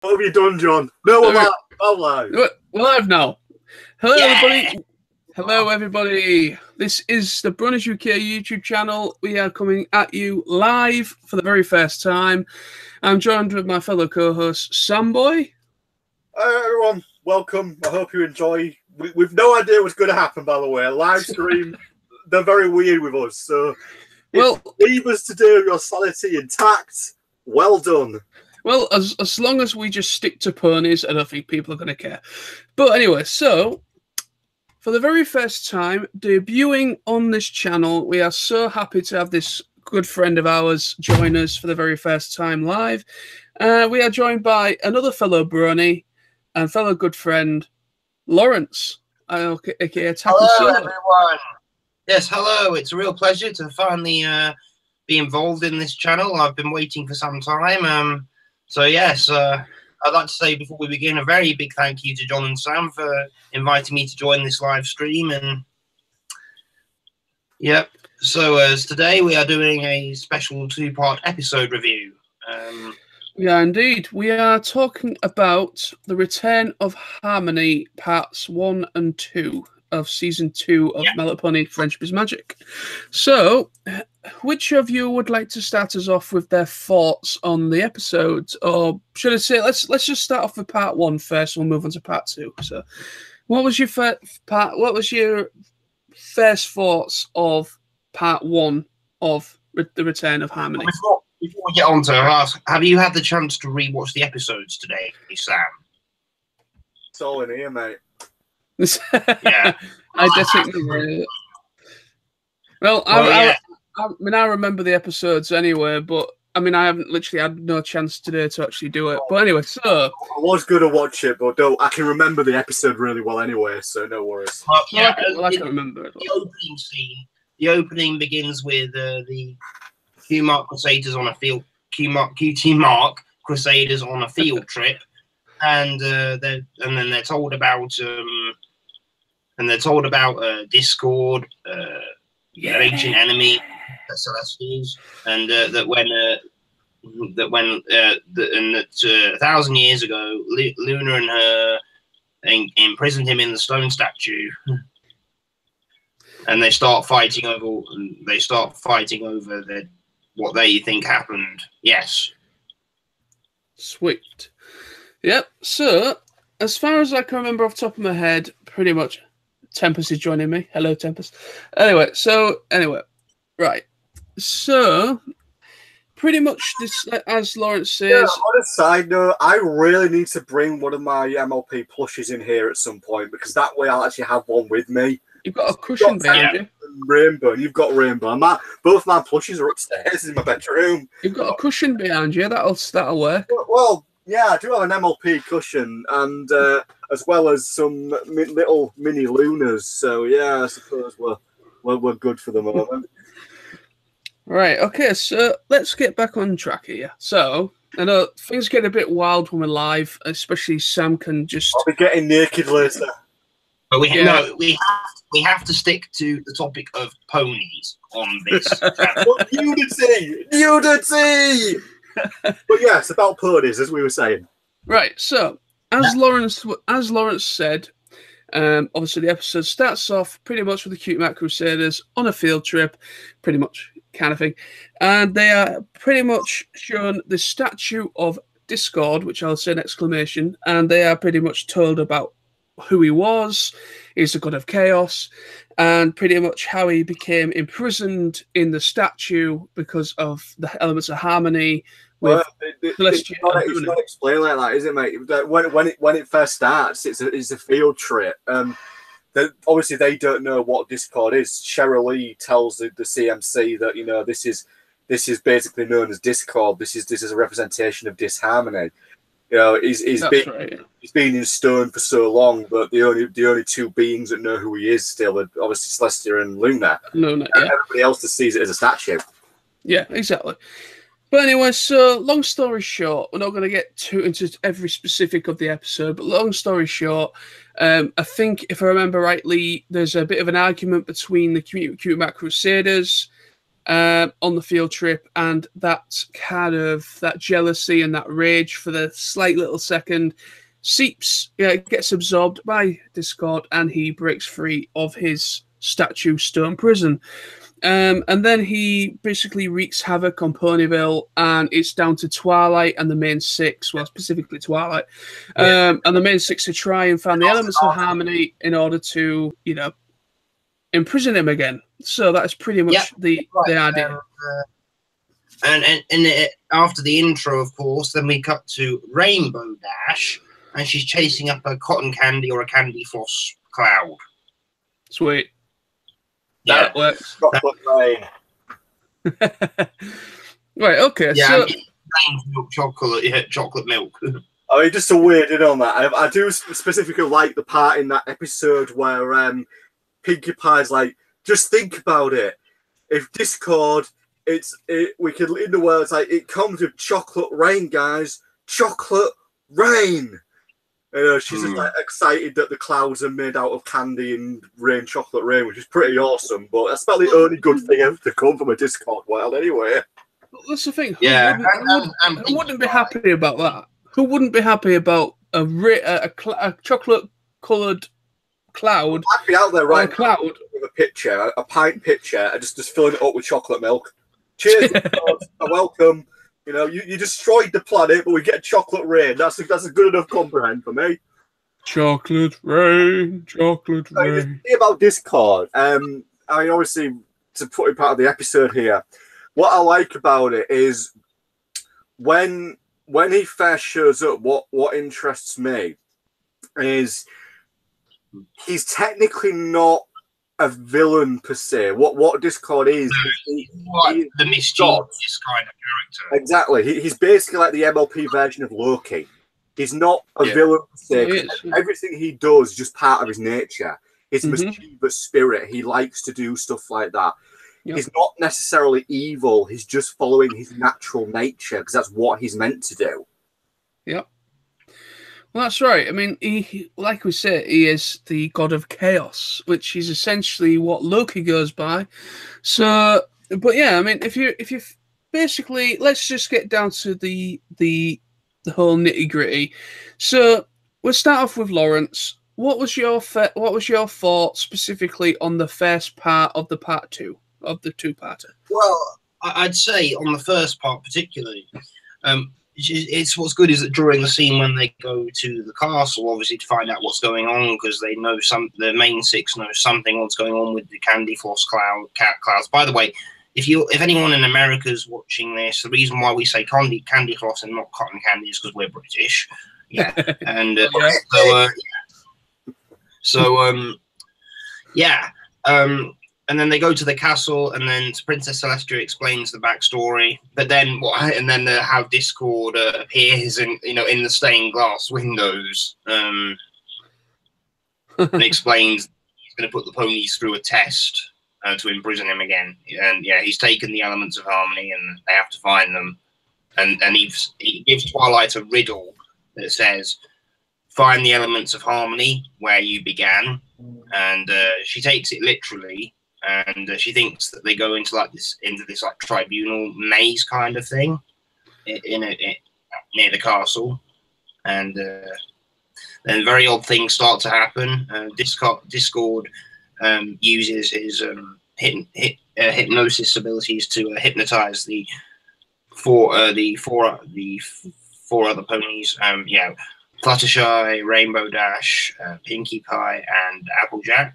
What have you done, John? No, I'm live. We're live now. Hello, Yeah. everybody. Hello, everybody. This is the Brony UK YouTube channel. We are coming at you live for the very first time. I'm joined with my fellow co-host, Samboy. Hi, everyone. Welcome. I hope you enjoy. We've no idea what's going to happen, by the way. A live stream, they're very weird with us. So, leave us to do your sanity intact. Well done. Well, as long as we just stick to ponies, I don't think people are going to care. But anyway, so for the very first time, debuting on this channel, we are so happy to have this good friend of ours join us for the very first time live. We are joined by another fellow Brony and fellow good friend, Lawrence, aka Ataku Solo. Hello, everyone. Yes, hello. It's a real pleasure to finally be involved in this channel. I've been waiting for some time. So yes, I'd like to say before we begin a very big thank you to John and Sam for inviting me to join this live stream. And yep, so as today we are doing a special two-part episode review. Yeah, indeed. We are talking about the return of Harmony parts 1 and 2 of season 2 of MLP Friendship is Magic. So, which of you would like to start us off with their thoughts on the episodes, or should I say, let's just start off with part 1 first. We'll move on to part 2. So, what was your first thoughts of part 1 of the return of Harmony? Before we get on to ask, have you had the chance to rewatch the episodes today, Sam? It's all in here, mate. Yeah, I definitely. I mean, I remember the episodes anyway, but I mean, I haven't literally had no chance today to actually do it. But anyway, so I was going to watch it, but I can remember the episode really well anyway, so no worries. Well, I can remember it. The opening scene. The opening begins with the Q-Mark Crusaders on a field. QT Crusaders on a field trip, and then they're told about Discord, an ancient enemy, the Celestials, and that 1,000 years ago, Luna and her imprisoned him in the stone statue, and they start fighting over. What they think happened. Yes. Sweet. Yep. So, as far as I can remember off the top of my head, pretty much Tempest is joining me. Hello, Tempest. Anyway, right. So, pretty much this, as Lawrence says. Yeah, on a side note, I really need to bring one of my MLP plushies in here at some point, because that way I'll actually have one with me. You've got a cushion behind you. Rainbow. You've got Rainbow. Both my plushies are upstairs in my bedroom. You've got a cushion behind you. That'll work. Well, yeah, I do have an MLP cushion, and as well as some little mini Lunas. So yeah, I suppose we're good for the moment. Right. Okay. So let's get back on track here. So I know things get a bit wild when we're live, especially Sam can just. I'll be getting naked later. But we have to stick to the topic of ponies on this channel. Nudity! But yes, about ponies, as we were saying. Right, so as Lawrence said, obviously the episode starts off pretty much with the Q-Mark Crusaders on a field trip, pretty much kind of thing, and they are pretty much shown the statue of Discord, which I'll say an exclamation, and they are pretty much told about who he was. He's the god of chaos, and pretty much how he became imprisoned in the statue because of the elements of harmony with Celestia. It's not explained like that, is it, mate? When it first starts, it's a field trip. Obviously they don't know what Discord is. Cheryl Lee tells the CMC that this is basically known as Discord. This is a representation of disharmony. He's been in stone for so long, but the only two beings that know who he is still are obviously Celestia and Luna. Everybody else just sees it as a statue. Yeah, exactly. But anyway, so long story short, we're not going to get too into every specific of the episode, but long story short, I think if I remember rightly, there's a bit of an argument between the Q-Mark Crusaders on the field trip, and that kind of that jealousy and that rage for the slight little second gets absorbed by Discord, and he breaks free of his statue stone prison. And then he basically wreaks havoc on Ponyville, and it's down to Twilight and the main six, well, specifically Twilight, and the main six to try and find the elements of harmony in order to, imprison him again. So that's pretty much the idea. And after the intro, of course, then we cut to Rainbow Dash, and she's chasing up a cotton candy or a candy floss cloud. Sweet. That works. Chocolate rain. Right, okay. Yeah, so milk chocolate, chocolate milk. I mean, just a weird in on that. I do specifically like the part in that episode where Pinkie Pie's like, just think about it. If Discord, we could in the words like it comes with chocolate rain, guys. Chocolate rain. She's just like excited that the clouds are made out of candy and chocolate rain, which is pretty awesome. But that's about the only good thing ever to come from a Discord world, anyway. That's the thing. Yeah, who wouldn't be happy about that? Who wouldn't be happy about a chocolate-coloured cloud? I'd be out there right cloud with a pitcher, a pint pitcher, and just filling it up with chocolate milk. Cheers, welcome. You destroyed the planet, but we get chocolate rain. That's a good enough comprehend for me. Chocolate rain, chocolate rain. About Discord, I mean, obviously, to put in part of the episode here, what I like about it is when he first shows up, what interests me is he's technically not a villain per se. What Discord is the mischievous kind of character. Exactly. He's basically like the MLP version of Loki. He's not a villain per se. Everything he does is just part of his nature. His mischievous spirit. He likes to do stuff like that. Yep. He's not necessarily evil. He's just following his natural nature because that's what he's meant to do. Yep. Well, that's right. I mean, he, like we said, he is the god of chaos, which is essentially what Loki goes by. So, but yeah, I mean, if you basically, let's just get down to the whole nitty gritty. So we'll start off with Lawrence. What was your thought specifically on the first part of the part two of the two-parter? Well, I'd say on the first part particularly. It's what's good is that during the scene when they go to the castle, obviously to find out what's going on, because they know the main six know something what's going on with the candy floss clouds. By the way, if anyone in America is watching this, the reason why we say candy floss and not cotton candy is because we're British. Yeah, and and then they go to the castle, and then Princess Celestia explains the backstory. But then how Discord appears in the stained glass windows, and explains he's going to put the ponies through a test to imprison him again. And yeah, he's taken the elements of harmony, and they have to find them. And he gives Twilight a riddle that says, "Find the elements of harmony where you began," and she takes it literally. And she thinks that they go into this tribunal maze kind of thing near the castle, and then very odd things start to happen. Discord uses his hypnosis abilities to hypnotize the four other ponies. Fluttershy, Rainbow Dash, Pinkie Pie, and Applejack.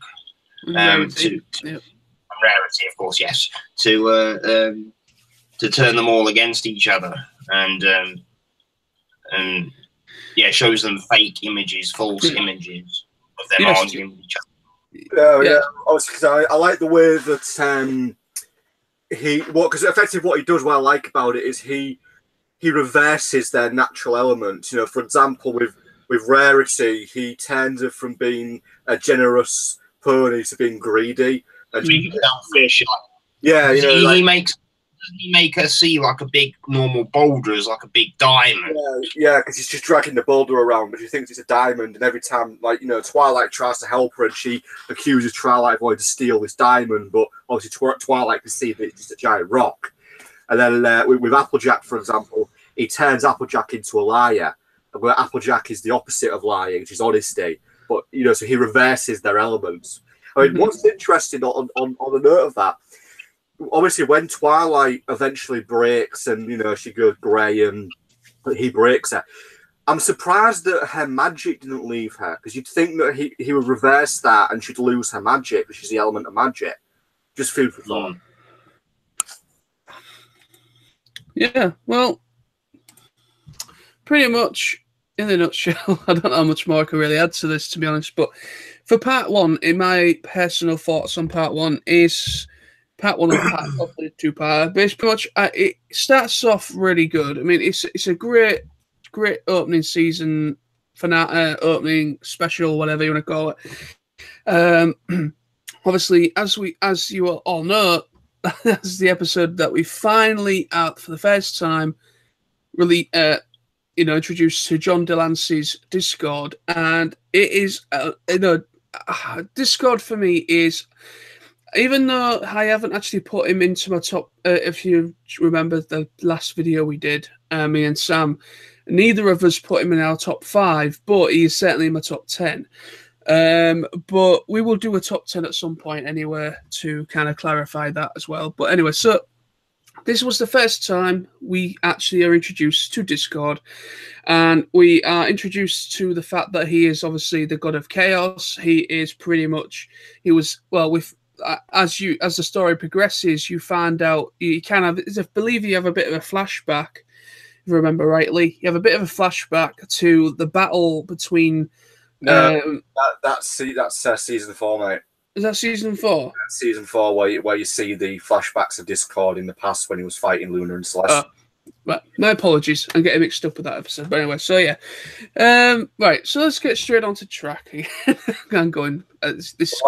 Rarity, of course, yes, to turn them all against each other, and shows them fake images, false images of them arguing with each other. Because I like the way that because effectively what he does, what I like about it is he reverses their natural elements. For example, with Rarity, he turns her from being a generous pony to being greedy. And selfish. Yeah, he makes doesn't he make her see like a big normal boulder as like a big diamond? Yeah, because he's just dragging the boulder around, but she thinks it's a diamond, and every time, like, you know, Twilight tries to help her, and she accuses Twilight of wanting to steal this diamond, but obviously Twilight can see that it's just a giant rock. And then with Applejack, for example, he turns Applejack into a liar, where Applejack is the opposite of lying, which is honesty. But, you know, so he reverses their elements. I mean, what's interesting on the note of that, obviously when Twilight eventually breaks and, you know, she goes grey and he breaks her, I'm surprised that her magic didn't leave her, because you'd think that he would reverse that and she'd lose her magic, which is the element of magic. Just food for thought. Yeah, well, pretty much in a nutshell, I don't know how much more I can really add to this, to be honest, but for part one, in my personal thoughts on part one, is part one of the two-part. Basically, much it starts off really good. I mean, it's a great opening season finale, opening special, whatever you want to call it. Obviously, as you all know, that's the episode that we finally, out for the first time, really, introduced to John Delancey's Discord, and it is, Discord for me is, even though I haven't actually put him into my top, if you remember the last video we did, me and Sam, neither of us put him in our top 5, but he is certainly in my top 10. But we will do a top 10 at some point anyway to kind of clarify that as well. But anyway, so this was the first time we actually are introduced to Discord, and we are introduced to the fact that he is obviously the god of chaos. He is pretty much, as the story progresses, you find out you kind of, I believe you have a bit of a flashback, if I remember rightly. You have a bit of a flashback to the battle between. No, that's season 4, mate. Is that season 4? That's season 4, where you see the flashbacks of Discord in the past when he was fighting Luna and Celeste. Right. My apologies. I'm getting mixed up with that episode. But anyway, so yeah. Right, so let's get straight on to track again. I'm going. This is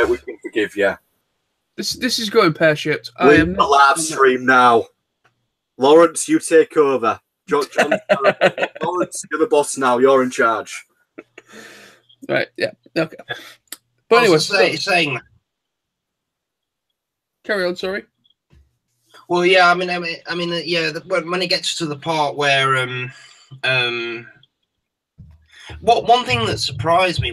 we can forgive you. This is going pear-shaped. We're in the live stream now. Lawrence, you take over. John, Lawrence, you're the boss now. You're in charge. Right, yeah, okay. But anyway, saying that. Carry on, sorry. Well, yeah, I mean, yeah. When it gets to the part where, one thing that surprised me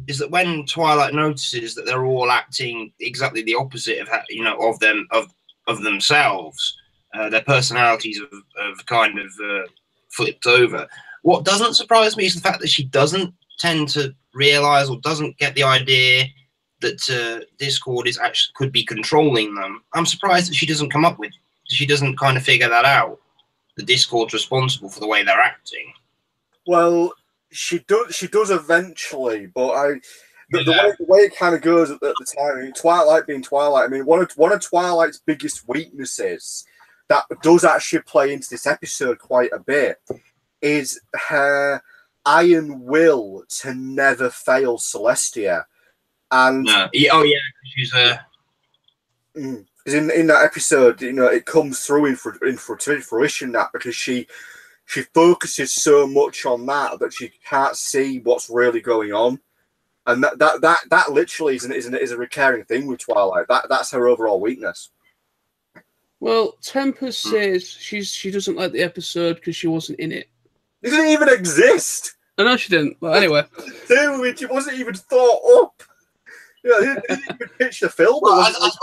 is that when Twilight notices that they're all acting exactly the opposite of themselves, their personalities have kind of flipped over. What doesn't surprise me is the fact that she doesn't tend to realize or doesn't get the idea that Discord could be controlling them. I'm surprised that she doesn't kind of figure that out. The Discord's responsible for the way they're acting. Well, she does eventually, but the way it kind of goes at the time, I mean, Twilight being Twilight, I mean, one of Twilight's biggest weaknesses that does actually play into this episode quite a bit is her iron will to never fail Celestia. And she's in that episode, it comes through in fruition, that because she focuses so much on that she can't see what's really going on, and that literally is a recurring thing with Twilight. That's her overall weakness. Well, Tempest says she doesn't like the episode because she wasn't in it. It didn't even exist. I know she didn't, but anyway. It wasn't even thought up. They didn't even pitch the film. Well, I suppose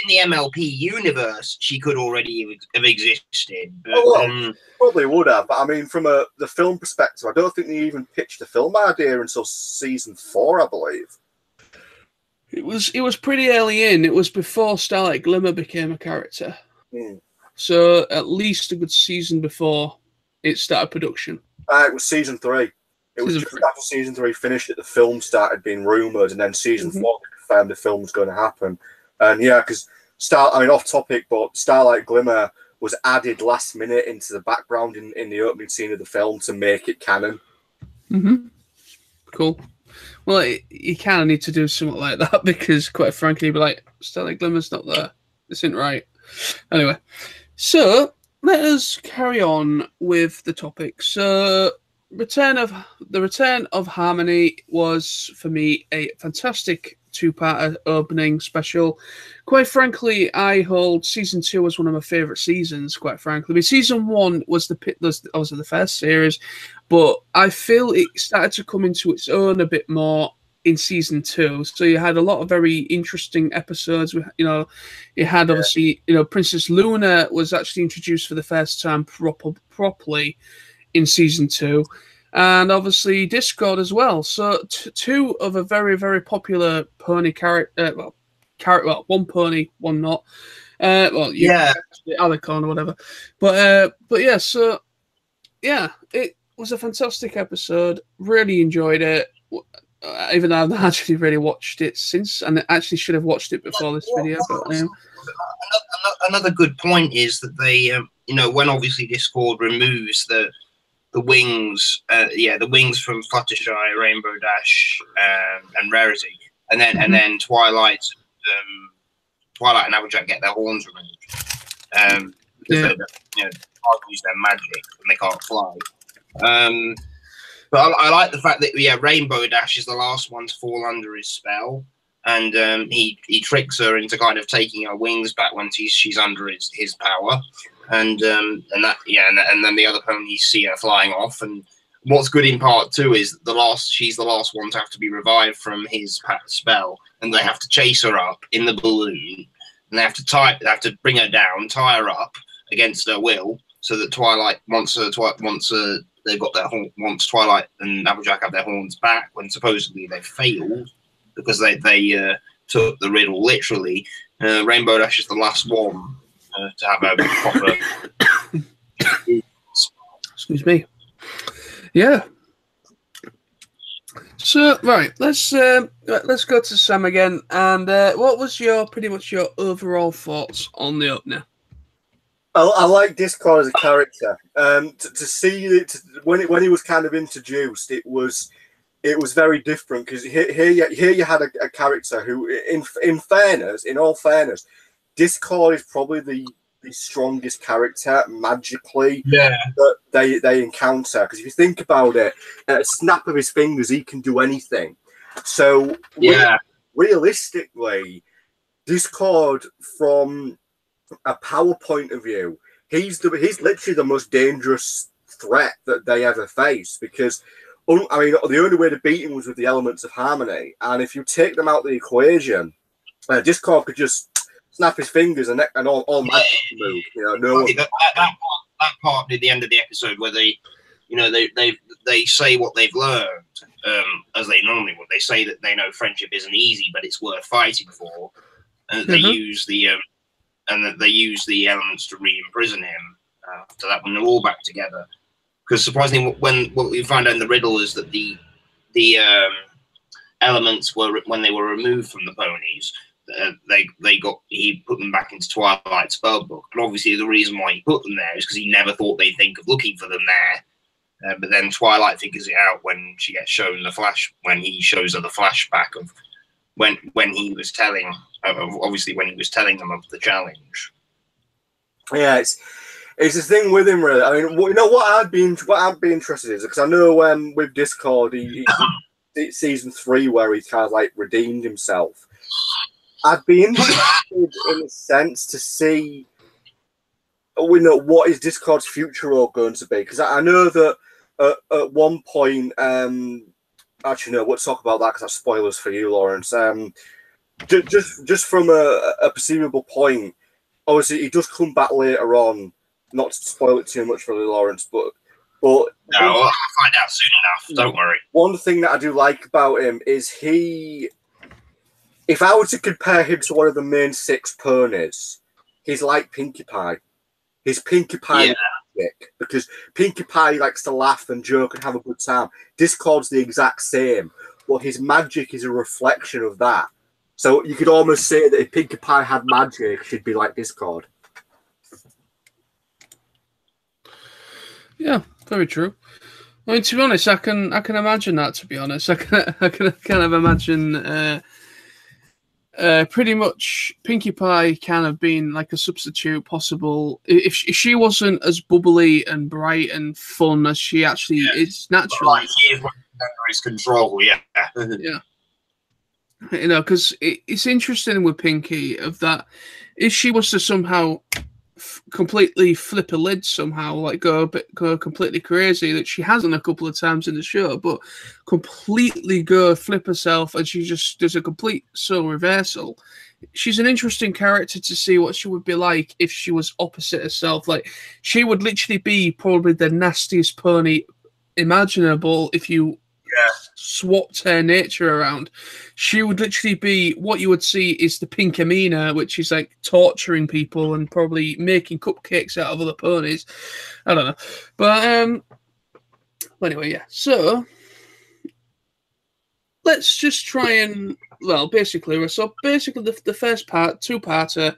in the MLP universe, she could already have existed. But, probably would have. But I mean, from the film perspective, I don't think they even pitched the film idea until season 4, I believe. It was pretty early in. It was before Starlight Glimmer became a character. So at least a good season before it started production. It was season 3. It was just after season 3 finished that the film started being rumoured, and then season 4 confirmed the film was going to happen. And yeah, because off topic, but Starlight Glimmer was added last minute into the background in the opening scene of the film to make it canon. Cool. Well, you kind of need to do something like that because, quite frankly, you'd be like, Starlight Glimmer's not there. This isn't right. Anyway, so let us carry on with the topic. So, the return of Harmony was for me a fantastic two-part opening special. Quite frankly, I hold season 2 as one of my favorite seasons. Quite frankly, I mean, season 1 was obviously the first series, but I feel it started to come into its own a bit more in season 2. So you had a lot of very interesting episodes. You know, you had obviously, you know, Princess Luna was actually introduced for the first time properly in season 2. And obviously Discord as well. So two of a very, very popular pony character. Well, one pony, one not. Alicon or whatever. But yeah. So yeah, it was a fantastic episode. Really enjoyed it. Even though I've not actually really watched it since, and I actually should have watched it before this video. But another good point is that they, you know, when obviously Discord removes the wings, the wings from Fluttershy, Rainbow Dash, and Rarity, and then Twilight and Applejack get their horns removed, because they can't use their magic and they can't fly. But I like the fact that Rainbow Dash is the last one to fall under his spell, and he tricks her into kind of taking her wings back when she's under his power. And then the other ponies see her flying off. And what's good in part 2 is she's the last one to have to be revived from his spell, and they have to chase her up in the balloon, and they have to bring her down, tie her up against her will, so that Twilight once Twilight and Applejack have their horns back, when supposedly they failed because they took the riddle literally. Rainbow Dash is the last one to have a proper. Excuse me. Yeah. So right, let's go to Sam again. And what was pretty much your overall thoughts on the opener? I like Discord as a character. To see it when he was kind of introduced, it was very different, because here you had a character who, in all fairness, Discord is probably the strongest character magically that they encounter. Because if you think about it, at a snap of his fingers, he can do anything. So realistically, Discord, from a power point of view, he's literally the most dangerous threat that they ever face, because I mean, the only way to beat him was with the elements of Harmony, and if you take them out of the equation, Discord could just snap his fingers and all magic move. You know, that part near the end of the episode where they say what they've learned, as they normally would. They say that they know friendship isn't easy, but it's worth fighting for, and they use the elements to re-imprison him. After that, when they're all back together, because surprisingly, what we found out in the riddle is that the elements were, when they were removed from the ponies, he put them back into Twilight's spellbook. And obviously, the reason why he put them there is because he never thought they'd think of looking for them there. But then Twilight figures it out when she gets shown when he shows her the flashback of when he was telling, obviously when he was telling them of the challenge. Yeah, it's the thing with him, really. I mean, you know what I'd be interested in, because I know with Discord, he season 3 where he kind of like redeemed himself. I'd be interested in a sense to see, what is Discord's future role going to be, because I know that at one point, actually no, we'll talk about that because that's spoilers for you, Lawrence. Just from a perceivable point, obviously he does come back later on. Not to spoil it too much for Lawrence, but no, I'll find out soon enough. Don't worry. One thing that I do like about him is if I were to compare him to one of the main 6 ponies, he's like Pinkie Pie. He's Pinkie Pie magic, because Pinkie Pie likes to laugh and joke and have a good time. Discord's the exact same, but his magic is a reflection of that. So you could almost say that if Pinkie Pie had magic, she'd be like Discord. Yeah, very true. I mean, to be honest, I can imagine that. To be honest, I can kind of imagine pretty much Pinkie Pie kind of being like a substitute possible if she wasn't as bubbly and bright and fun as she actually is naturally. Like she is under his control, yeah. Yeah. You know, because it's interesting with Pinkie of that if she was to somehow completely flip a lid somehow, like go completely crazy, that she hasn't a couple of times in the show, but completely go flip herself and she just does a complete soul reversal. She's an interesting character to see what she would be like if she was opposite herself. Like she would literally be probably the nastiest pony imaginable if you swapped her nature around. She would literally be what you would see is the Pinkamena, which is like torturing people and probably making cupcakes out of other ponies. I don't know, but anyway, yeah. So let's just try and basically the first part, two-parter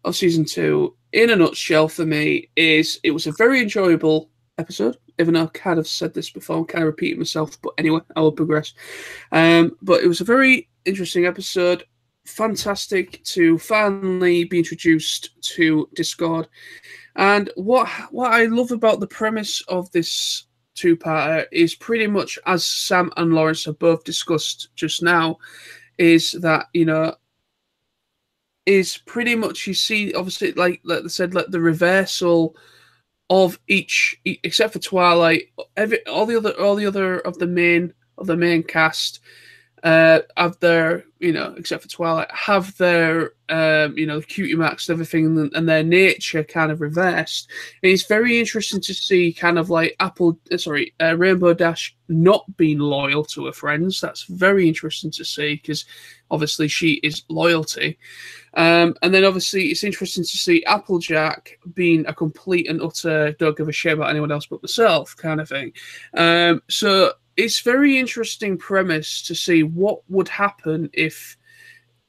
of season 2, in a nutshell, for me, is it was a very enjoyable episode. Even though I kind of said this before, I'm kind of repeating myself, but anyway, I will progress. But it was a very interesting episode. Fantastic to finally be introduced to Discord. And what I love about the premise of this two-parter is pretty much, as Sam and Lawrence have both discussed just now, is that, you know, is pretty much, you see, obviously, like they said, like the reversal of each, except for Twilight, all the other of the main cast have their, you know, except for Twilight, have their you know, cutie marks and everything, and their nature kind of reversed. And it's very interesting to see kind of like Rainbow Dash not being loyal to her friends. That's very interesting to see because obviously she is loyalty. And then obviously it's interesting to see Applejack being a complete and utter don't give a shit about anyone else but myself kind of thing. So it's very interesting premise to see what would happen if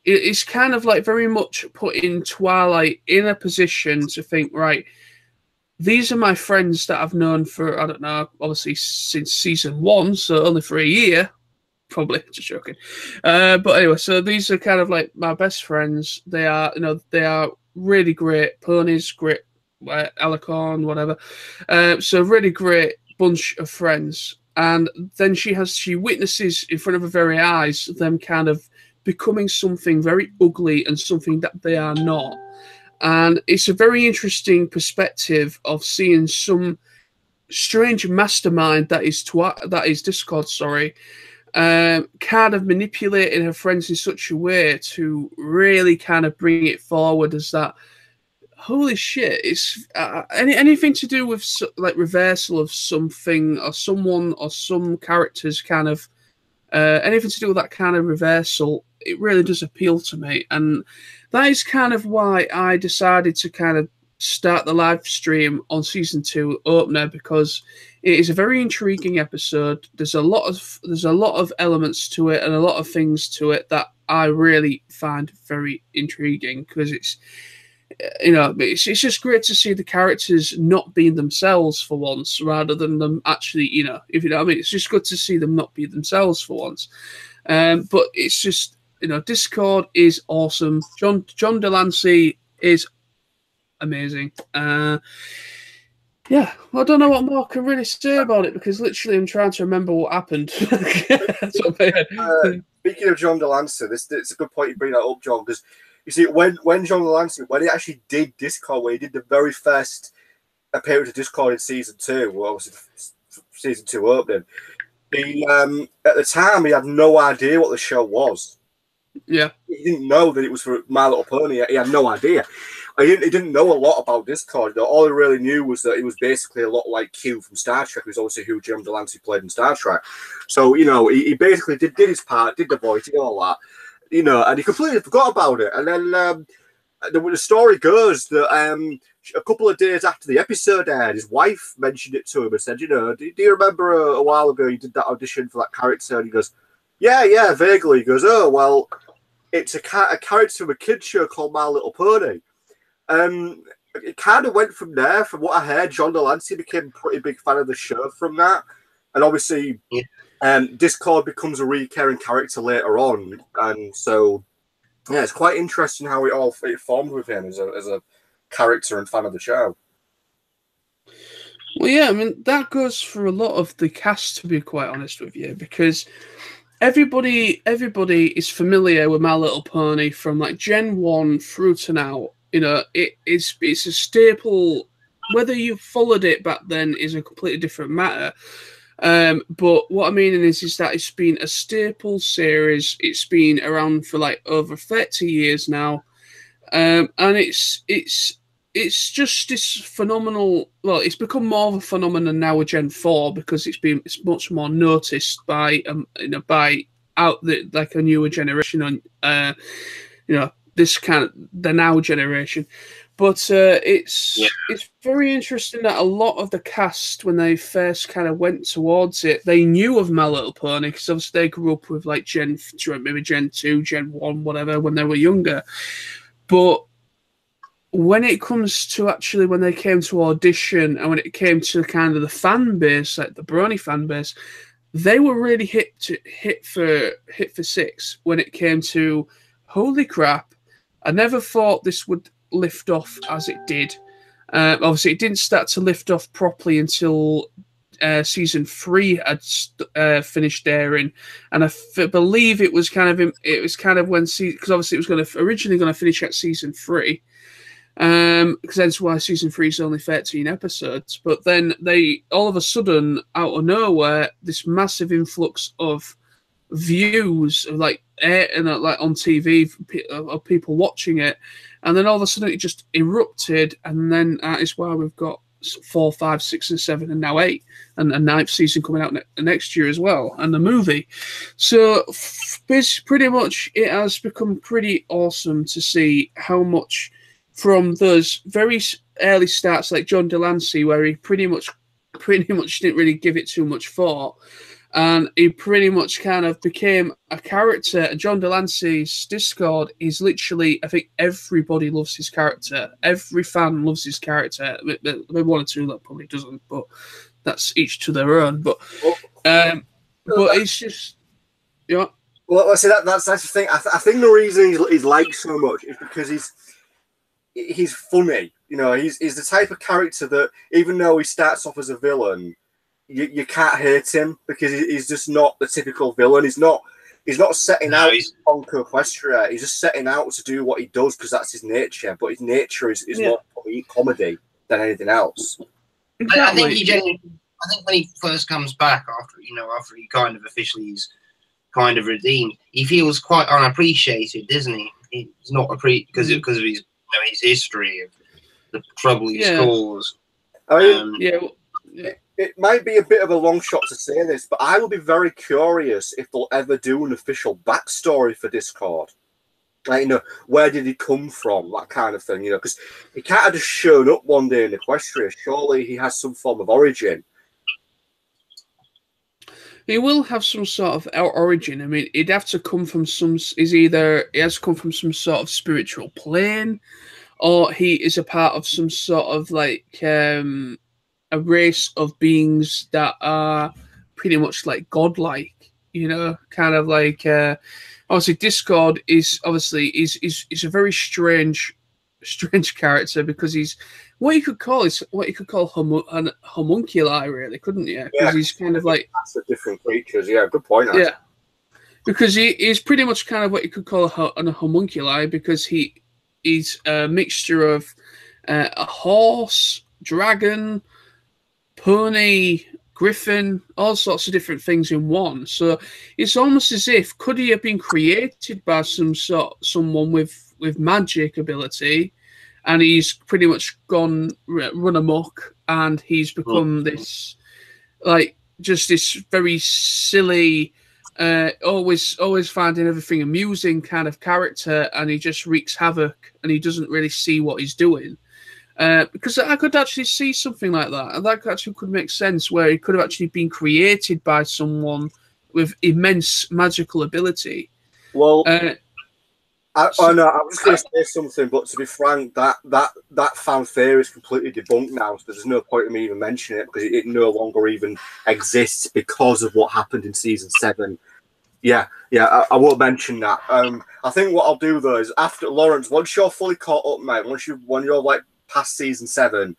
it's kind of like very much putting Twilight in a position to think, right, these are my friends that I've known for, I don't know, obviously since season 1, so only for a year. Probably, just joking. But anyway, so these are kind of like my best friends. They are, you know, they are really great ponies, great alicorn, whatever. So really great bunch of friends. And then she witnesses in front of her very eyes them kind of becoming something very ugly and something that they are not. And it's a very interesting perspective of seeing some strange mastermind that is Discord, kind of manipulating her friends in such a way to really kind of bring it forward as that, holy shit, it's anything to do with like reversal of something or someone or some characters, kind of anything to do with that kind of reversal, it really does appeal to me. And that is kind of why I decided to kind of start the live stream on season 2 opener, because it is a very intriguing episode. There's a lot of elements to it and a lot of things to it that I really find very intriguing, because it's, you know, it's just great to see the characters not being themselves for once, rather than them actually, you know, if you know what I mean. It's just good to see them not be themselves for once. But it's just, you know, Discord is awesome. John Delancey is amazing. Yeah, I don't know what more I can really say about it, because literally I'm trying to remember what happened. Speaking of John Delancey, it's a good point you bring that up, John, because you see, when John Delancey, when he actually did Discord, when he did the very first appearance of Discord in season 2, well, obviously season 2 opening, he at the time he had no idea what the show was. Yeah, he didn't know that it was for My Little Pony. He had no idea. He didn't know a lot about Discord. All he really knew was that it was basically a lot like Q from Star Trek, who's obviously who John Delancey played in Star Trek. So, you know, he basically did his part, did the voice, did all that, you know, and he completely forgot about it. And then the story goes that a couple of days after the episode aired, his wife mentioned it to him and said, you know, do you remember a while ago you did that audition for that character? And he goes, yeah, vaguely. He goes, oh, well, it's a character from a kid's show called My Little Pony. It kind of went from there. From what I heard, John Delancey became a pretty big fan of the show from that. And obviously, Discord becomes a recurring character later on. And so Yeah, it's quite interesting how it formed with him as a character and fan of the show. Well, yeah, I mean, that goes for a lot of the cast, to be quite honest with you, because everybody is familiar with My Little Pony from like Gen 1 through to now. You know, it's a staple. Whether you followed it back then is a completely different matter. But what I mean is that it's been a staple series. It's been around for like over 30 years now. And it's just this phenomenal. Well, it's become more of a phenomenon now with Gen 4 because it's much more noticed by like a newer generation on this kind of the now generation. But it's very interesting that a lot of the cast, when they first kind of went towards it, they knew of My Little Pony because obviously they grew up with like maybe Gen 2, Gen 1, whatever, when they were younger. But when it comes to actually when they came to audition and when it came to kind of the fan base, like the Brony fan base, they were really hit for six when it came to, holy crap, I never thought this would lift off as it did. Obviously, it didn't start to lift off properly until season 3 had finished airing, and I believe it was kind of when because obviously it was originally going to finish at season 3. Because that's why season 3 is only 13 episodes. But then they all of a sudden, out of nowhere, this massive influx of views of like on TV of people watching it, and then all of a sudden it just erupted, and then that is why we've got 4, 5, 6, and 7, and now 8, and a 9th season coming out next year as well, and the movie. So pretty much it has become pretty awesome to see how much from those very early starts, like John Delancey, where he pretty much didn't really give it too much thought, and he pretty much kind of became a character. And John Delancey's Discord is literally, I think everybody loves his character. Every fan loves his character. Maybe one or two that probably doesn't, but that's each to their own. But it's just, you know. Well, I say that's the thing. I think the reason he's liked so much is because he's funny. You know, he's the type of character that even though he starts off as a villain, you can't hate him because he's just not the typical villain. He's not setting out to conquer Equestria. He's just setting out to do what he does because that's his nature. But his nature is more comedy than anything else. Exactly. I think when he first comes back after he kind of officially is kind of redeemed, he feels quite unappreciated, doesn't he? He's not because of his his history of the trouble he's caused. I mean, it might be a bit of a long shot to say this, but I will be very curious if they'll ever do an official backstory for Discord. Like, where did he come from? That kind of thing, because he can't have just shown up one day in Equestria. Surely he has some form of origin. He will have some sort of origin. I mean, he'd have to come from he has to come from some sort of spiritual plane, or he is a part of some sort of like a race of beings that are pretty much like godlike, kind of like obviously Discord is a very strange character because he's what you could call homunculi, really, couldn't you? Because he's kind of like that's different creatures. Yeah, good point. Actually. Yeah, because he's pretty much kind of what you could call a homunculi because he's a mixture of a horse, dragon, pony, griffin, all sorts of different things in one. So it's almost as if could he have been created by someone with magic ability, and he's pretty much run amok, and he's become this like just this very silly, always finding everything amusing kind of character, and he just wreaks havoc, and he doesn't really see what he's doing. Because I could actually see something like that, and that actually could make sense, where he could have actually been created by someone with immense magical ability. Well, I was just going to say something, but to be frank, that fan theory is completely debunked now, so there's no point in me even mentioning it because it no longer even exists because of what happened in season 7. Yeah, I won't mention that. I think what I'll do though is after Lawrence, once you're fully caught up, mate, when you're like past season 7,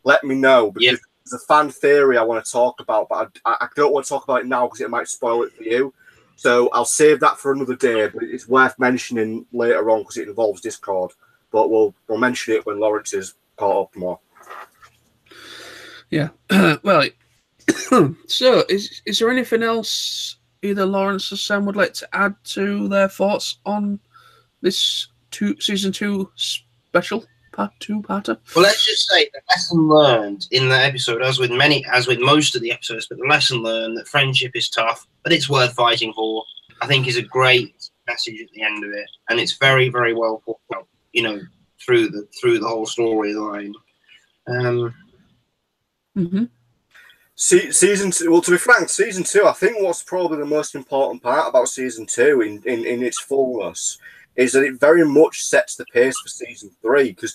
let me know because there's a fan theory I want to talk about, but I don't want to talk about it now because it might spoil it for you. So I'll save that for another day. But it's worth mentioning later on because it involves Discord. But we'll mention it when Lawrence is caught up more. Yeah. Well, so is there anything else either Lawrence or Sam would like to add to their thoughts on this season 2 special part 2-parter? Well, let's just say the lesson learned in the episode, as with most of the episodes, but the lesson learned that friendship is tough, but it's worth fighting for, I think is a great message at the end of it, and it's very, very well put out, through the whole storyline. Season 2. Well, to be frank, season 2. I think what's probably the most important part about season 2 in its fullness is that it very much sets the pace for season 3. Because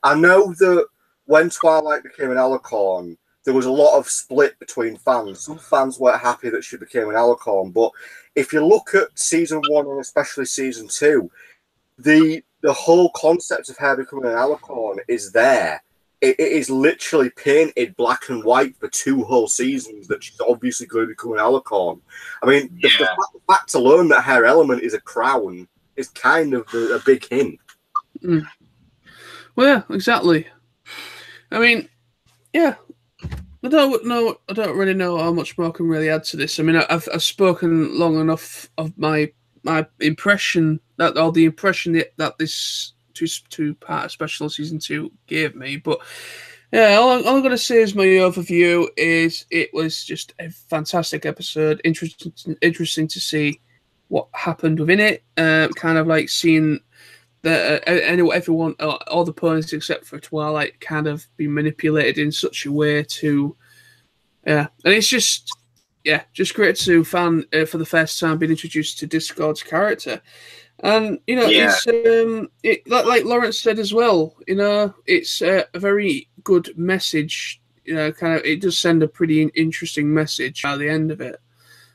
I know that when Twilight became an Alicorn, there was a lot of split between fans. Some fans weren't happy that she became an Alicorn, but if you look at season 1 and especially season 2, the whole concept of her becoming an Alicorn is there. It is literally painted black and white for 2 whole seasons that she's obviously going to become an Alicorn. I mean, the fact to learn that her element is a crown is kind of a big hint. Well, yeah, exactly. I mean, yeah. I don't really know how much more I can really add to this. I mean, I've spoken long enough of my impression the impression that this two-part special season 2 gave me. But yeah, all I'm going to say is my overview is it was just a fantastic episode. Interesting to see what happened within it. Kind of like seeing everyone, all the ponies except for Twilight, kind of be manipulated in such a way to, and it's just great to fan for the first time being introduced to Discord's character. And it's like Lawrence said as well. It's a very good message. It does send a pretty interesting message at the end of it.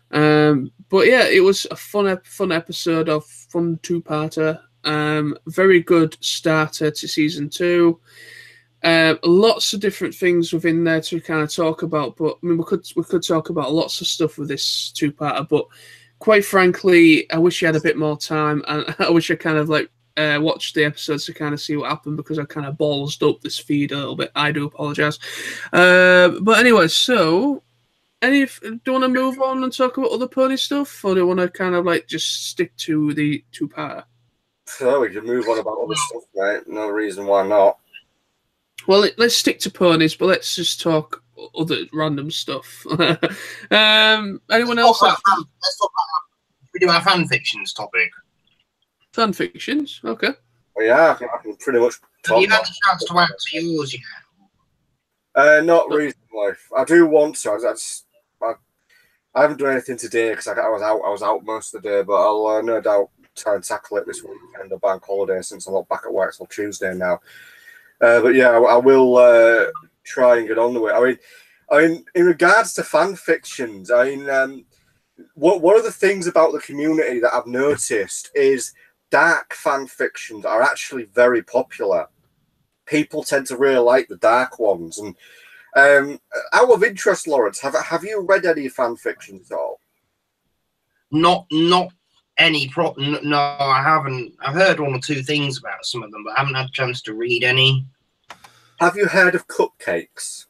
But yeah, it was a fun episode of fun 2-parter. Very good starter to season 2. Lots of different things within there to kind of talk about. But I mean, we could talk about lots of stuff with this 2-parter, but quite frankly, I wish you had a bit more time, and I wish I kind of watched the episodes to kind of see what happened because I kind of ballsed up this feed a little bit. I do apologize. But anyway, so do you want to move on and talk about other pony stuff, or do you want to kind of just stick to the 2-parter? So we can move on about other stuff, right? No reason why not. Well, let's stick to ponies, but let's just talk other random stuff. Anyone else? Let's talk about we do our fan fictions topic. Fan fictions, okay. Well, yeah, I can pretty much talk. Have you had a chance to add to yours yet? Not recently. I do want to. I haven't done anything today because I was out most of the day, but I'll no doubt try and tackle it this weekend of bank holiday since I'm not back at work till Tuesday now. But yeah, I will try and get on to it. I mean, in regards to fan fictions, one of the things about the community that I've noticed is dark fan fictions are actually very popular. People tend to really like the dark ones. And out of interest, Lawrence, have you read any fan fictions at all? Not any no, I haven't. I've heard 1 or 2 things about some of them, but I haven't had a chance to read any. Have you heard of Cupcakes?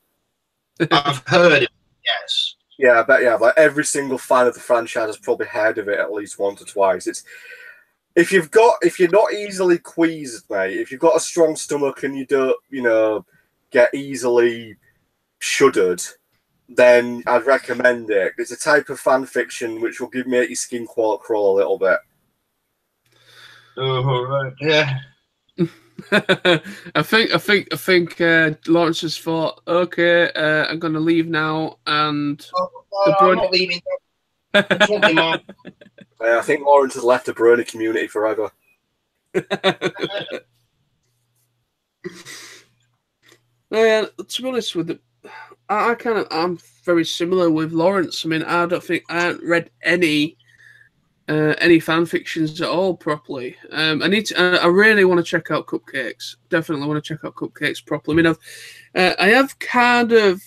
I've heard it, yes. Yeah, I bet you have. Like every single fan of the franchise has probably heard of it at least once or twice. It's if you're not easily queased, mate, if you've got a strong stomach and you don't, get easily shuddered, then I'd recommend it. It's a type of fan fiction which will make your skin crawl a little bit. Oh, right. Yeah. I think Lawrence has thought, okay, I'm going to leave now, and I'm not leaving. I think Lawrence has left the Brony community forever. Yeah, to be honest with it, I'm very similar with Lawrence. I mean, I don't think I haven't read any any fan fictions at all properly. I really want to check out Cupcakes. Definitely want to check out Cupcakes properly. I mean, I have kind of,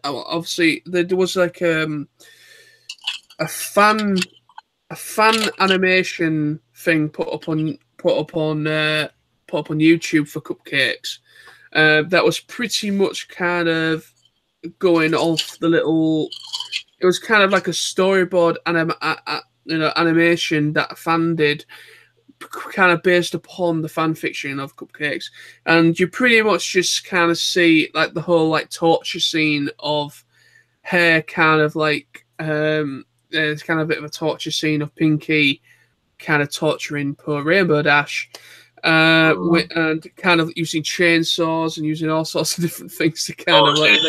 obviously there was like a fan animation thing put up on YouTube for Cupcakes. That was pretty much kind of going off the little. It was kind of like a storyboard animation that a fan did, kind of based upon the fan fiction of Cupcakes, and you pretty much just kind of see like the whole like torture scene of her, kind of like there's kind of a bit of a torture scene of Pinky kind of torturing poor Rainbow Dash. And kind of using chainsaws and using all sorts of different things to kind of like,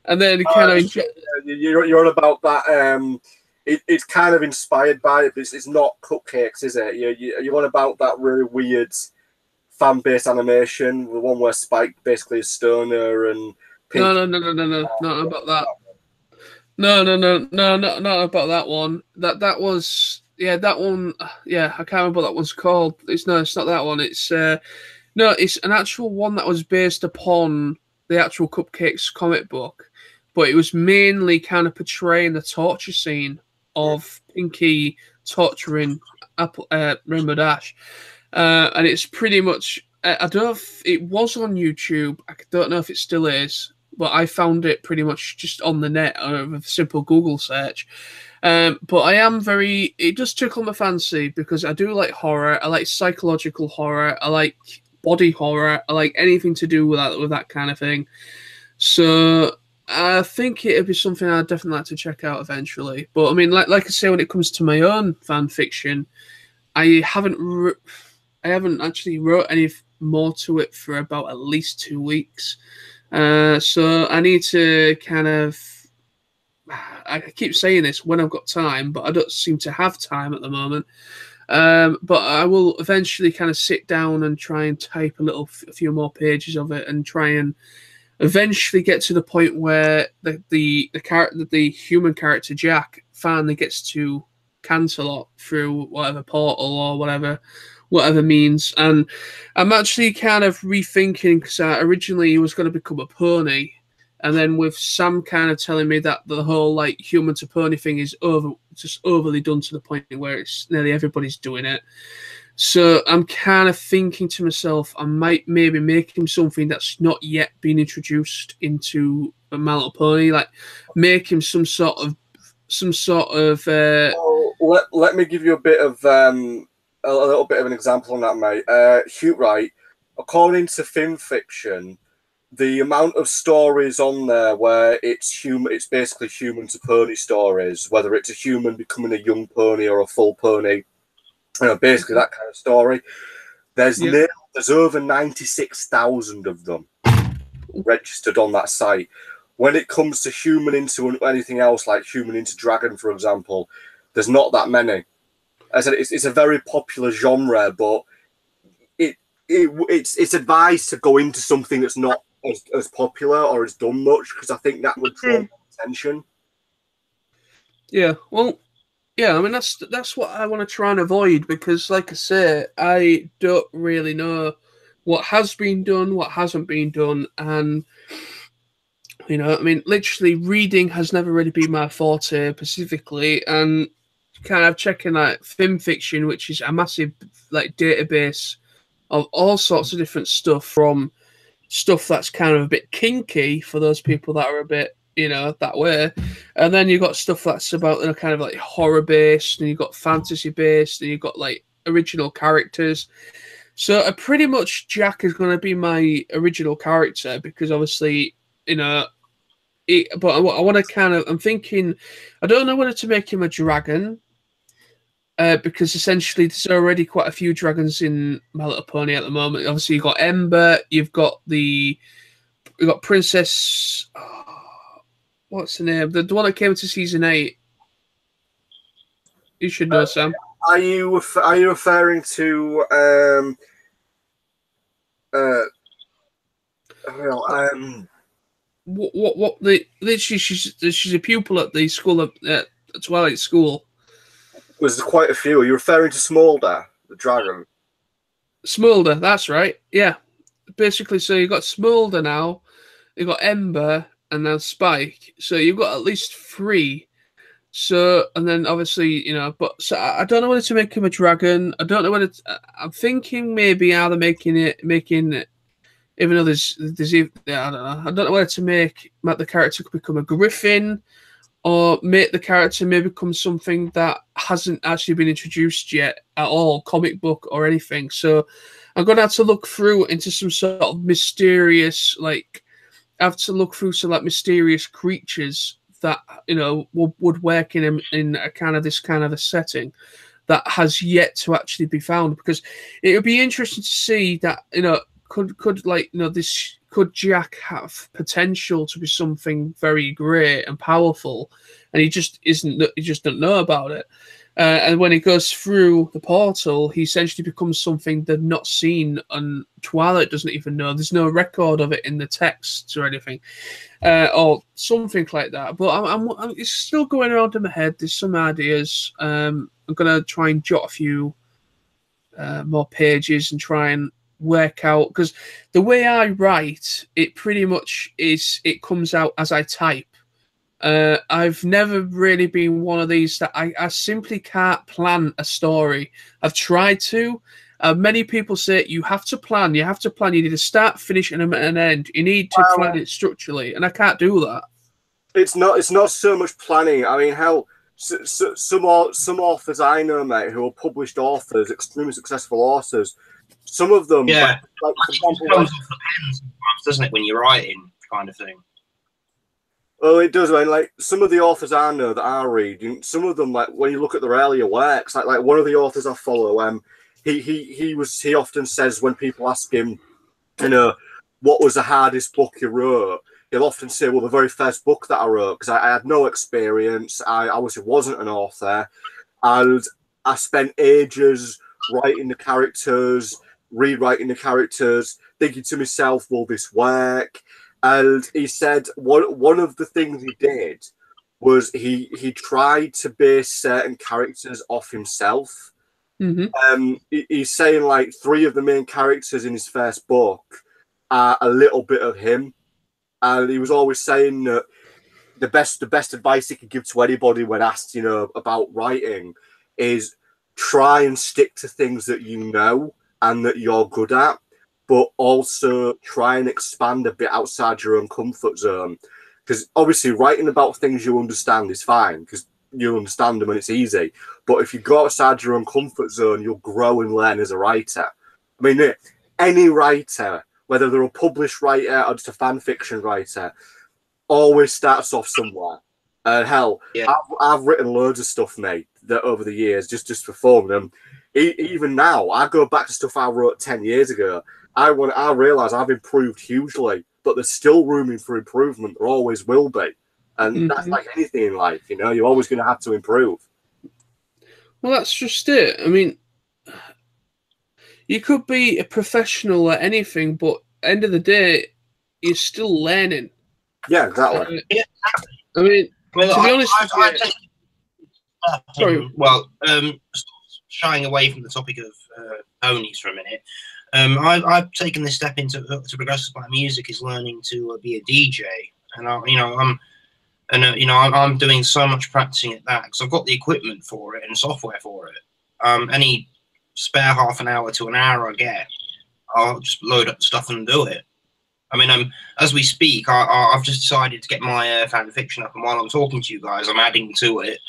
and then kind of you're on about that. It's kind of inspired by it, but it's not Cupcakes, is it? You're on about that really weird fan-based animation, the one where Spike basically is Stoner and Pink. No, not about that. No, not about that one. That was. Yeah, that one. Yeah, I can't remember what that one's called. It's not that one. It's it's an actual one that was based upon the actual Cupcakes comic book, but it was mainly kind of portraying the torture scene of Pinky torturing Rainbow Dash, and it's pretty much. I don't know if it was on YouTube. I don't know if it still is, but I found it pretty much just on the net with a simple Google search. But I am it does tickle my fancy because I do like horror. I like psychological horror. I like body horror. I like anything to do with that kind of thing. So I think it'd be something I'd definitely like to check out eventually. But I mean, like I say, when it comes to my own fan fiction, I haven't actually wrote any more to it for about at least 2 weeks. So I need to kind of. I keep saying this when I've got time, but I don't seem to have time at the moment. But I will eventually kind of sit down and try and type a few more pages of it, and try and eventually get to the point where the human character Jack finally gets to Canterlot through whatever portal or whatever means. And I'm actually kind of rethinking, because originally he was going to become a pony. And then with Sam kind of telling me that the whole like human to pony thing is just overly done to the point where it's nearly everybody's doing it. So I'm kind of thinking to myself, I might maybe make him something that's not yet been introduced into a My Little Pony, like make him some sort of. Let me give you a bit of a little bit of an example on that, mate. Right, according to Film Fiction, the amount of stories on there where it's basically human to pony stories, whether it's a human becoming a young pony or a full pony, basically that kind of story. There's over 96,000 of them registered on that site. When it comes to human into anything else, like human into dragon, for example, there's not that many. I said it's a very popular genre, but it's advised to go into something that's not as popular or has done much, because I think that would draw attention. Yeah, well, yeah, I mean that's what I want to try and avoid, because, like I say, I don't really know what has been done, what hasn't been done, and I mean, literally reading has never really been my forte specifically, and kind of checking like Film Fiction, which is a massive like database of all sorts of different stuff, from stuff that's kind of a bit kinky for those people that are a bit, that way. And then you've got stuff that's about kind of like horror based, and you've got fantasy based, and you've got like original characters. So pretty much Jack is going to be my original character, because obviously, but I want to kind of, I'm thinking, I don't know whether to make him a dragon, because essentially there's already quite a few dragons in My Little Pony at the moment. Obviously, you've got Ember, you've got Princess. What's the name? The one that came to season 8. You should know, Sam. Are you referring to What? She's a pupil at the school at Twilight School. Was quite a few. Are you referring to Smolder, the dragon? Smolder, that's right. Yeah. Basically, so you've got Smolder now, you've got Ember, and then Spike. So you've got at least 3. So, and then obviously, you know, but so I don't know whether to make him a dragon. I don't know whether I'm thinking maybe either making it, even though there's even, yeah, I don't know. I don't know whether to make the character become a griffin, or make the character maybe become something that hasn't actually been introduced yet at all, comic book or anything. So I'm going to have to look through into some sort of mysterious, like, I have to look through some like mysterious creatures that, you know, would work in a kind of this kind of a setting that has yet to actually be found, because it would be interesting to see that, you know, could like, you know, this could Jack have potential to be something very great and powerful, and he just isn't, he just don't know about it. And when he goes through the portal, he essentially becomes something they've not seen, and Twilight doesn't even know. There's no record of it in the texts or anything, or something like that. But I'm it's still going around in my head. There's some ideas. I'm gonna try and jot a few more pages and try and work out, because the way I write, it pretty much is, it comes out as I type. I've never really been one of these that I simply can't plan a story. I've tried to. Many people say you have to plan. You have to plan. You need a start, finish, and an end. You need to plan it structurally, and I can't do that. It's not so much planning. I mean, hell, some authors I know, mate, who are published authors, extremely successful authors. Some of them, yeah, like for it just example, comes off the pen sometimes, doesn't it, when you're writing, kind of thing. well, it does. I mean, like some of the authors I know that I read, some of them, like when you look at their earlier works, like one of the authors I follow, he often says when people ask him, you know, what was the hardest book you wrote, he'll often say, well, the very first book that I wrote, because I had no experience, I obviously wasn't an author, and I spent ages writing the characters, rewriting the characters, thinking to myself, will this work? And he said one of the things he did was he tried to base certain characters off himself. Mm-hmm. He's saying like 3 of the main characters in his first book are a little bit of him, and he was always saying that the best advice he could give to anybody when asked, you know, about writing is try and stick to things that you know and that you're good at, but also try and expand a bit outside your own comfort zone. Because obviously writing about things you understand is fine, because you understand them and it's easy. But if you go outside your own comfort zone, you'll grow and learn as a writer. I mean, any writer, whether they're a published writer or just a fan fiction writer, always starts off somewhere. And hell, yeah. I've written loads of stuff, mate, that over the years, just for fun. And even now, I go back to stuff I wrote 10 years ago. I realise I've improved hugely, but there's still room for improvement. There always will be. And that's like anything in life, you know, you're always going to have to improve. Well, that's just it. I mean, you could be a professional at anything, but at the end of the day, you're still learning. Yeah, exactly. I mean, well, to be honest, sorry. Well, shying away from the topic of ponies for a minute, I've taken this step into to progressive black music is learning to be a DJ, and I'm doing so much practicing at that because I've got the equipment for it and software for it. Any spare half an hour to an hour I get, I'll just load up the stuff and do it. I mean, as we speak, I've just decided to get my fan fiction up, and while I'm talking to you guys, I'm adding to it.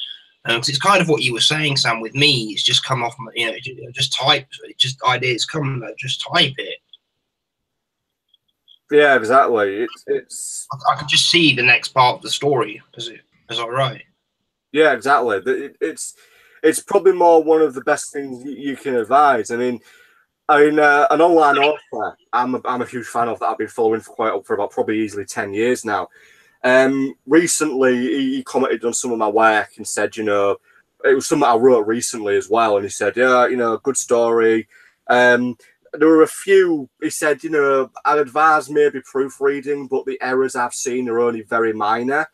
Because it's kind of what you were saying, Sam. With me, it's just come off, you know, just type, just ideas come, just type it. Yeah, exactly. It's. I can just see the next part of the story as I write. Yeah, exactly. It's probably more one of the best things you can advise. I mean, an online author, I'm a huge fan of that. I've been following for about probably easily 10 years now. Recently, he commented on some of my work and said, you know, it was something I wrote recently as well. And he said, yeah, you know, good story. There were a few, he said, you know, I'd advise maybe proofreading, but the errors I've seen are only very minor.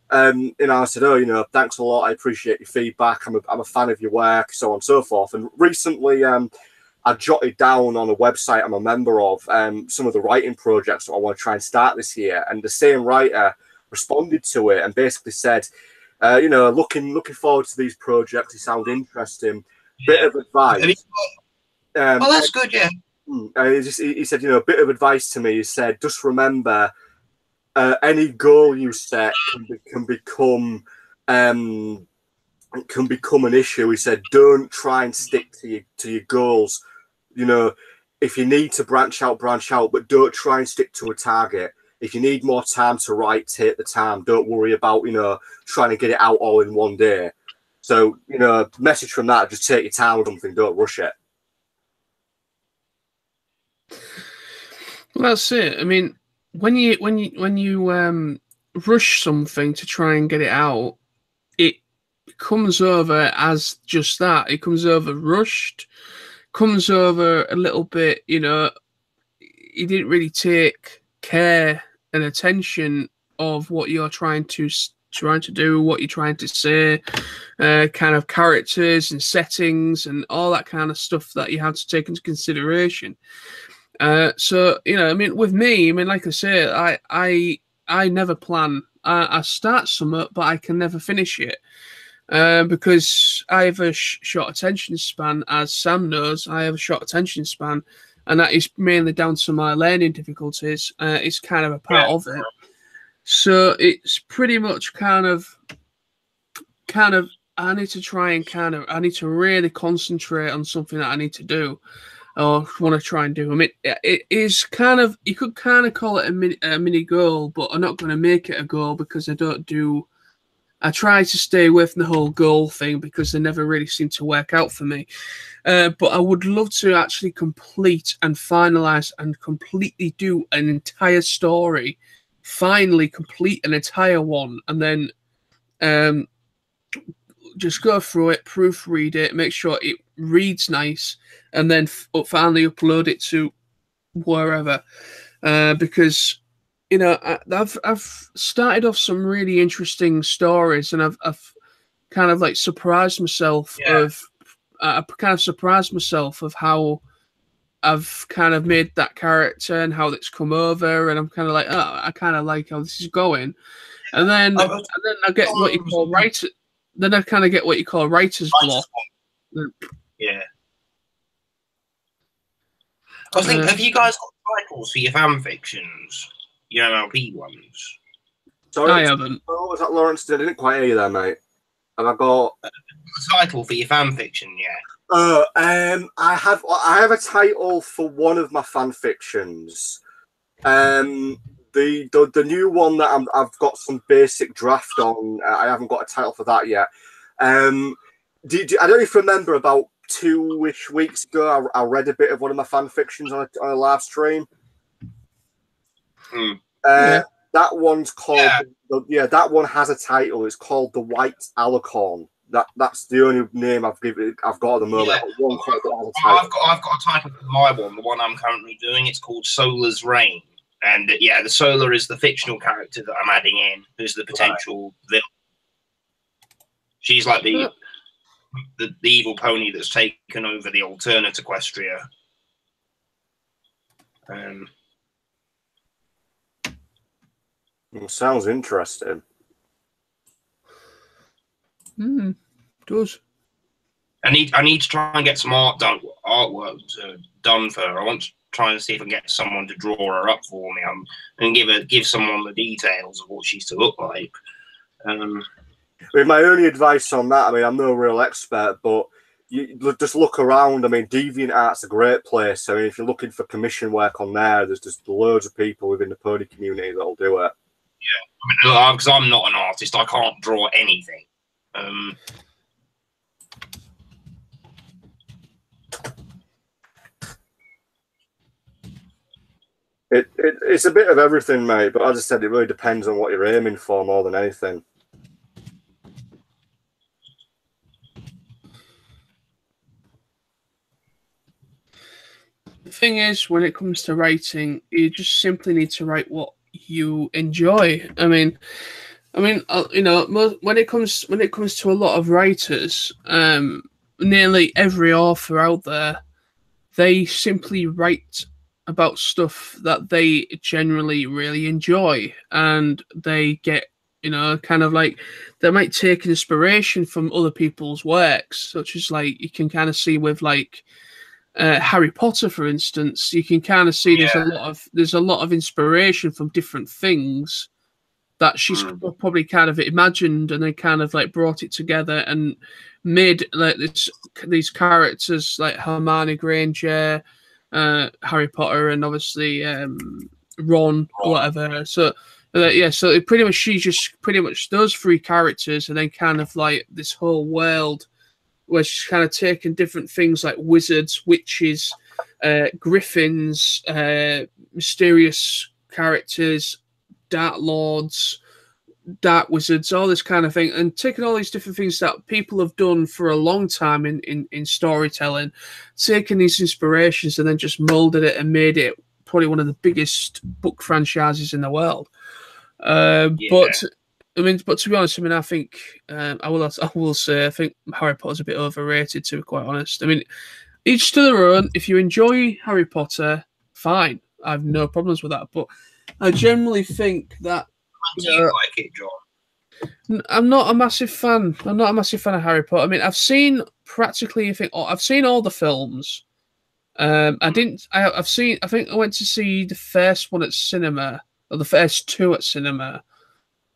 I said, oh, thanks a lot. I appreciate your feedback. I'm a fan of your work, so on and so forth. And recently, I jotted down on a website I'm a member of some of the writing projects that I want to try and start this year. And the same writer responded to it and basically said, looking forward to these projects. They sound interesting. Bit of advice. Well, that's good, yeah. He said, a bit of advice to me. He said, just remember, any goal you set can become an issue. He said, don't try and stick to your goals. If you need to branch out, but don't try and stick to a target. If you need more time to write, take the time. Don't worry about, trying to get it out all in one day. So, message from that, just take your time with something, don't rush it. Well, that's it. I mean, when you rush something to try and get it out, it comes over as just that. It comes over rushed, comes over a little bit, you didn't really take care and attention of what you're trying to do, what you're trying to say, kind of characters and settings and all that kind of stuff that you have to take into consideration. So with me, like I say, I never plan. I start something, but I can never finish it. Because I have a short attention span, as Sam knows. I have a short attention span, and that is mainly down to my learning difficulties. It's kind of a part of it. So it's pretty much kind of. I need to try and I need to really concentrate on something that I need to do, or want to try and do. I mean, it is kind of, you could kind of call it a mini goal, but I'm not going to make it a goal because I try to stay away from the whole goal thing because they never really seem to work out for me. But I would love to actually complete and finalize and completely do an entire story, finally complete an entire one, and then just go through it, proofread it, make sure it reads nice, and then finally upload it to wherever. Because I've started off some really interesting stories, and I've kind of like surprised myself of how I've kind of made that character and how it's come over, and I'm kind of like, oh, I kind of like how this is going, and then I get what you call writer. Then I kind of get what you call writer's block. Yeah. I was thinking, have you guys got titles for your fan fictions? Your MLP ones? Sorry, I haven't. What was that, Lawrence? I didn't quite hear you there, mate. Have I got a title for your fan fiction? Yeah. I have a title for one of my fan fictions. The new one that I've got some basic draft on. I haven't got a title for that yet. I don't know if you remember, about 2-ish weeks ago, I read a bit of one of my fan fictions on a live stream. That one's called that one has a title. It's called The White Alicorn. That's the only name I've got at the moment. I've got a title for my one. The one I'm currently doing. It's called Solar's Reign. And the Solar is the fictional character that I'm adding in, who's the potential villain. She's like the evil pony that's taken over the alternate Equestria. Sounds interesting. Does. I need to try and get some artwork done for her. I want to try and see if I can get someone to draw her up for me and give someone the details of what she's to look like. My only advice on that, I'm no real expert, but you just look around. DeviantArt's a great place. If you're looking for commission work on there, there's just loads of people within the pony community that'll do it. Yeah, because I'm not an artist, I can't draw anything. It's a bit of everything, mate. But as I said, it really depends on what you're aiming for more than anything. The thing is, when it comes to writing, you just simply need to write what you enjoy. I mean, when it comes to a lot of writers, nearly every author out there, they simply write about stuff that they generally really enjoy, and they get, kind of like they might take inspiration from other people's works, such as like you can kind of see with like Harry Potter, for instance. You can kind of see there's a lot of inspiration from different things that she's probably kind of imagined and then kind of like brought it together and made like these characters like Hermione Granger, Harry Potter, and obviously Ron or whatever. So so pretty much she just pretty much those three characters and then kind of like this whole world where she's kind of taken different things like wizards, witches, griffins, mysterious characters, dark lords, dark wizards, all this kind of thing, and taking all these different things that people have done for a long time in storytelling, taking these inspirations and then just molded it and made it probably one of the biggest book franchises in the world. But to be honest, I mean, I think I will say I think Harry Potter's a bit overrated, to be quite honest. I mean, each to their own. If you enjoy Harry Potter, fine, I have no problems with that. But I generally think that do you like it, John? I'm not a massive fan. I'm not a massive fan of Harry Potter. I mean, I've seen practically, I've seen all the films. I think I went to see the first one at cinema, or the first two at cinema.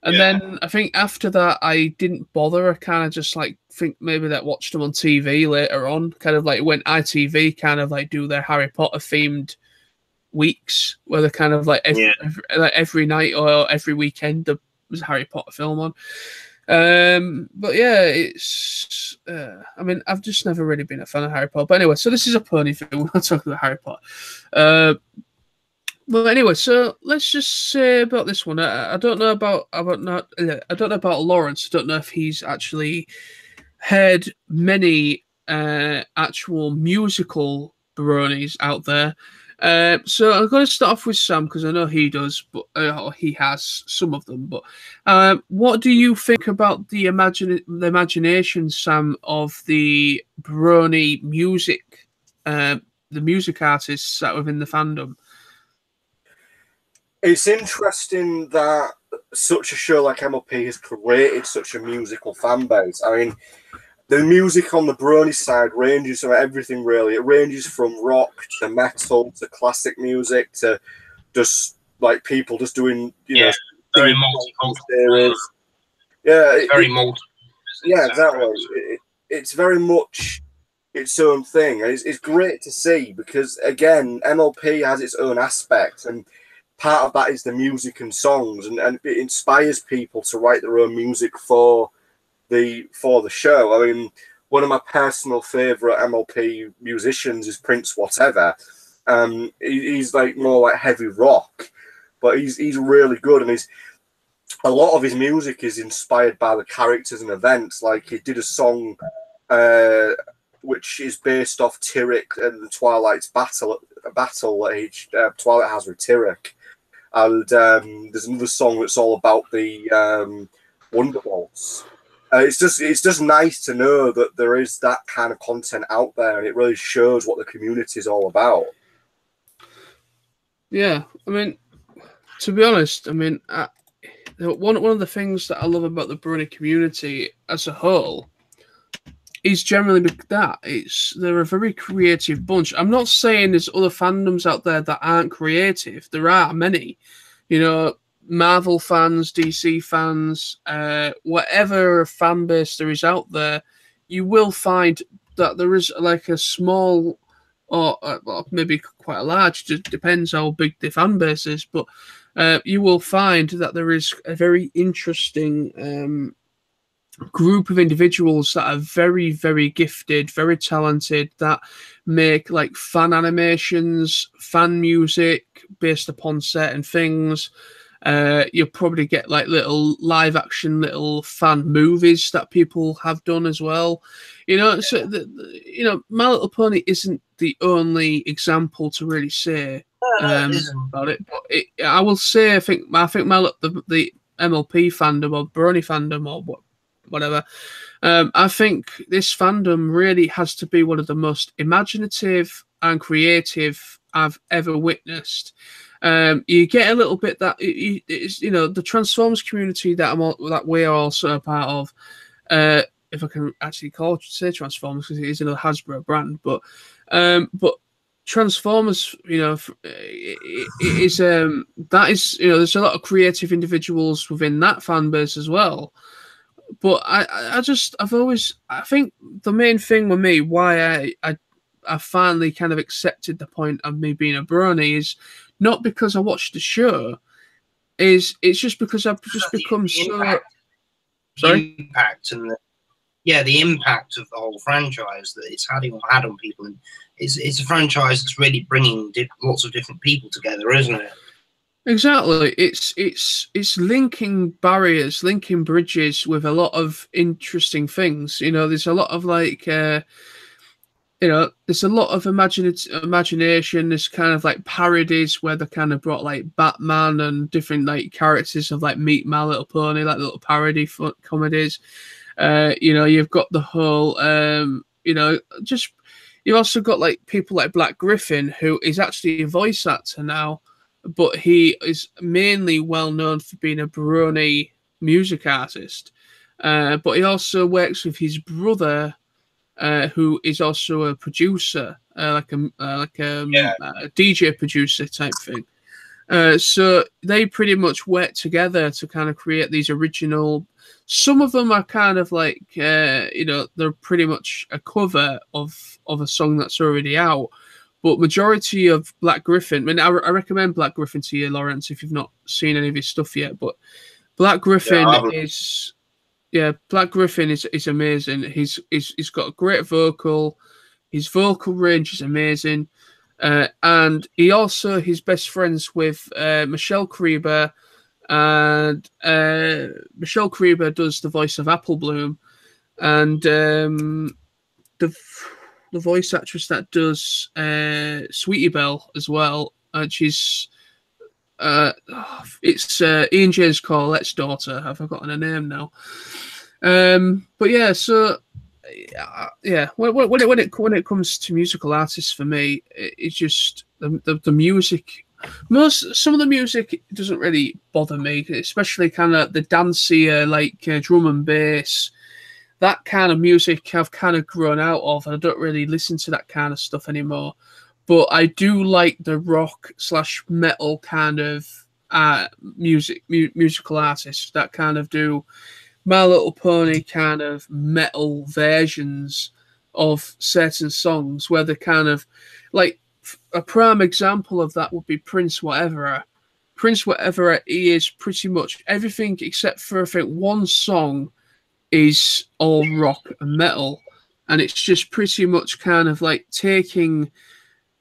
And then I think after that, I didn't bother. I kind of just like think maybe that watched them on TV later on, kind of like when ITV kind of like do their Harry Potter themed weeks, where they're kind of like every night or every weekend there was a Harry Potter film on. But yeah, it's I mean, I've just never really been a fan of Harry Potter. But anyway, so this is a pony thing. We're not talking about Harry Potter. Well, anyway, so let's just say about this one. I don't know about Lawrence. I don't know if he's actually heard many actual musical Bronies out there. So I'm going to start off with Sam because I know he does, but he has some of them. But what do you think about the imagination, Sam, of the Brony music, the music artists that within the fandom? It's interesting that such a show like MLP has created such a musical fan base. I mean, the music on the Brony side ranges from everything, really. It ranges from rock to metal to classic music to just like people just doing, very multicultural. Very multicultural. Yeah, exactly. It's very much its own thing. And it's great to see because, again, MLP has its own aspect, and part of that is the music and songs, and it inspires people to write their own music for the show. I mean, one of my personal favourite MLP musicians is Prince Whatever. He's like more like heavy rock, but he's really good, and a lot of his music is inspired by the characters and events. Like he did a song which is based off Tyrek and the Twilight's battle that Twilight has with Tyrek. And there's another song that's all about the Wonderbolts. It's just nice to know that there is that kind of content out there, and it really shows what the community is all about. Yeah, I mean, to be honest, I mean, one of the things that I love about the Brony community as a whole is generally that they're a very creative bunch. I'm not saying there's other fandoms out there that aren't creative. There are many, Marvel fans, DC fans, whatever fan base there is out there, you will find that there is like a small or maybe quite a large, it depends how big the fan base is, but you will find that there is a very interesting group of individuals that are very, very gifted, very talented, that make like fan animations, fan music based upon certain things. You'll probably get like little live action, little fan movies that people have done as well. So My Little Pony isn't the only example to really say about it. But I will say, I think MLP fandom or Brony fandom or whatever. I think this fandom really has to be one of the most imaginative and creative I've ever witnessed. You get a little bit that it's, the Transformers community that we are also a part of. If I can actually say Transformers, because it is another Hasbro brand, but Transformers, it is that is there's a lot of creative individuals within that fan base as well. But I think the main thing with me, why I finally kind of accepted the point of me being a Brony, is not because I watched the show, it's just because I've just become so. Sorry? The impact and the impact of the whole franchise that it's had on people, and it's a franchise that's really bringing lots of different people together, isn't it? Exactly. It's linking barriers, linking bridges with a lot of interesting things. There's a lot of there's a lot of imagination. There's kind of like parodies where they kind of brought like Batman and different like characters of like Meet My Little Pony, like little parody comedies. You've got the whole, you've also got like people like Black Griffin, who is actually a voice actor now, but he is mainly well known for being a Brony music artist. But he also works with his brother, who is also a producer, like a DJ producer type thing. So they pretty much work together to kind of create these original. Some of them are kind of like, they're pretty much a cover of a song that's already out. But majority of Black Griffin, I recommend Black Griffin to you, Lawrence, if you've not seen any of his stuff yet. But Black Griffin Black Griffin is amazing. He's got a great vocal. His vocal range is amazing. And he also his best friends with Michelle Creeber, and Michelle Creeber does the voice of Apple Bloom, and the voice actress that does Sweetie Belle as well, and she's it's Ian James Corlette's daughter. I've forgotten her name now. But yeah, so yeah, when it comes to musical artists, for me, it's just the music. Some of the music doesn't really bother me, especially kind of the dancier, like drum and bass. That kind of music I've kind of grown out of, and I don't really listen to that kind of stuff anymore. But I do like the rock/metal kind of musical artists that kind of do My Little Pony kind of metal versions of certain songs, where they kind of like a prime example of that would be Prince Whatever. Prince Whatever, he is pretty much everything except for I think one song is all rock and metal, and it's just pretty much kind of like taking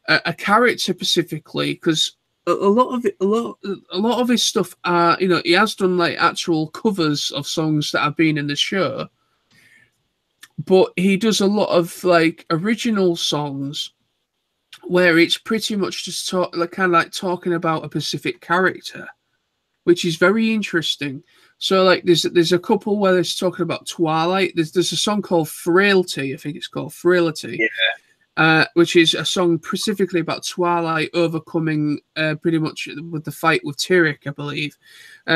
a character specifically, because a lot of his stuff are, he has done like actual covers of songs that have been in the show, but he does a lot of like original songs where it's pretty much just talking about a specific character, which is very interesting. So like there's a couple where it's talking about Twilight. There's a song called Frailty, I think it's called Frailty. Yeah. Which is a song specifically about Twilight overcoming pretty much with the fight with Tyrek, I believe.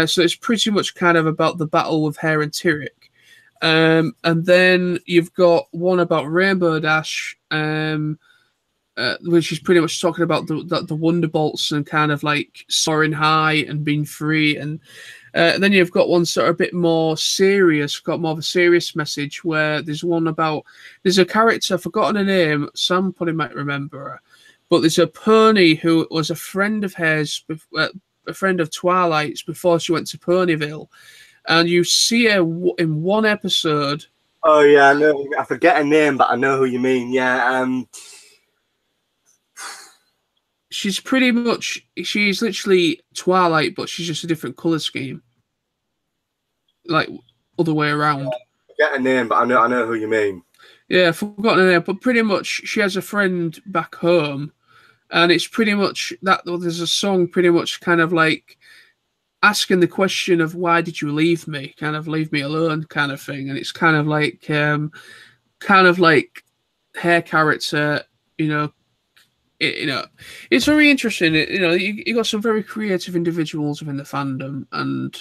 So it's pretty much kind of about the battle with her and Tyrek. And then you've got one about Rainbow Dash, which is pretty much talking about the Wonderbolts and kind of like soaring high and being free. And then you've got one sort of a bit more serious, got more of a serious message, where there's a character, I've forgotten her name, Sam probably might remember her, but there's a pony who was a friend of hers, a friend of Twilight's before she went to Ponyville, and you see her in one episode. Oh yeah, I know. I forget her name, but I know who you mean. Yeah. She's literally Twilight, but she's just a different color scheme, like other way around. Yeah, I forget her name, but I know who you mean. Yeah, I've forgotten her name, but pretty much she has a friend back home, and it's pretty much that. There's a song, pretty much kind of like asking the question of why did you leave me, kind of leave me alone kind of thing. And it's kind of like hair character, it's very interesting. You got some very creative individuals within the fandom, and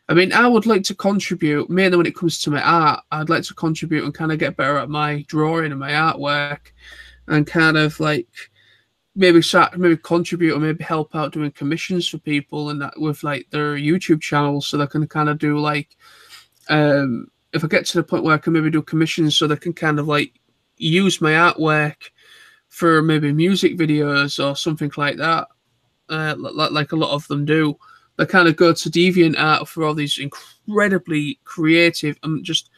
I mean, I would like to contribute, mainly when it comes to my art. I'd like to contribute and kind of get better at my drawing and my artwork, and kind of like maybe contribute or maybe help out doing commissions for people and that with like their YouTube channels, so they can kind of do like, if I get to the point where I can maybe do commissions, so they can kind of like use my artwork for maybe music videos or something like that, like a lot of them do. They kind of go to DeviantArt for all these incredibly creative, and just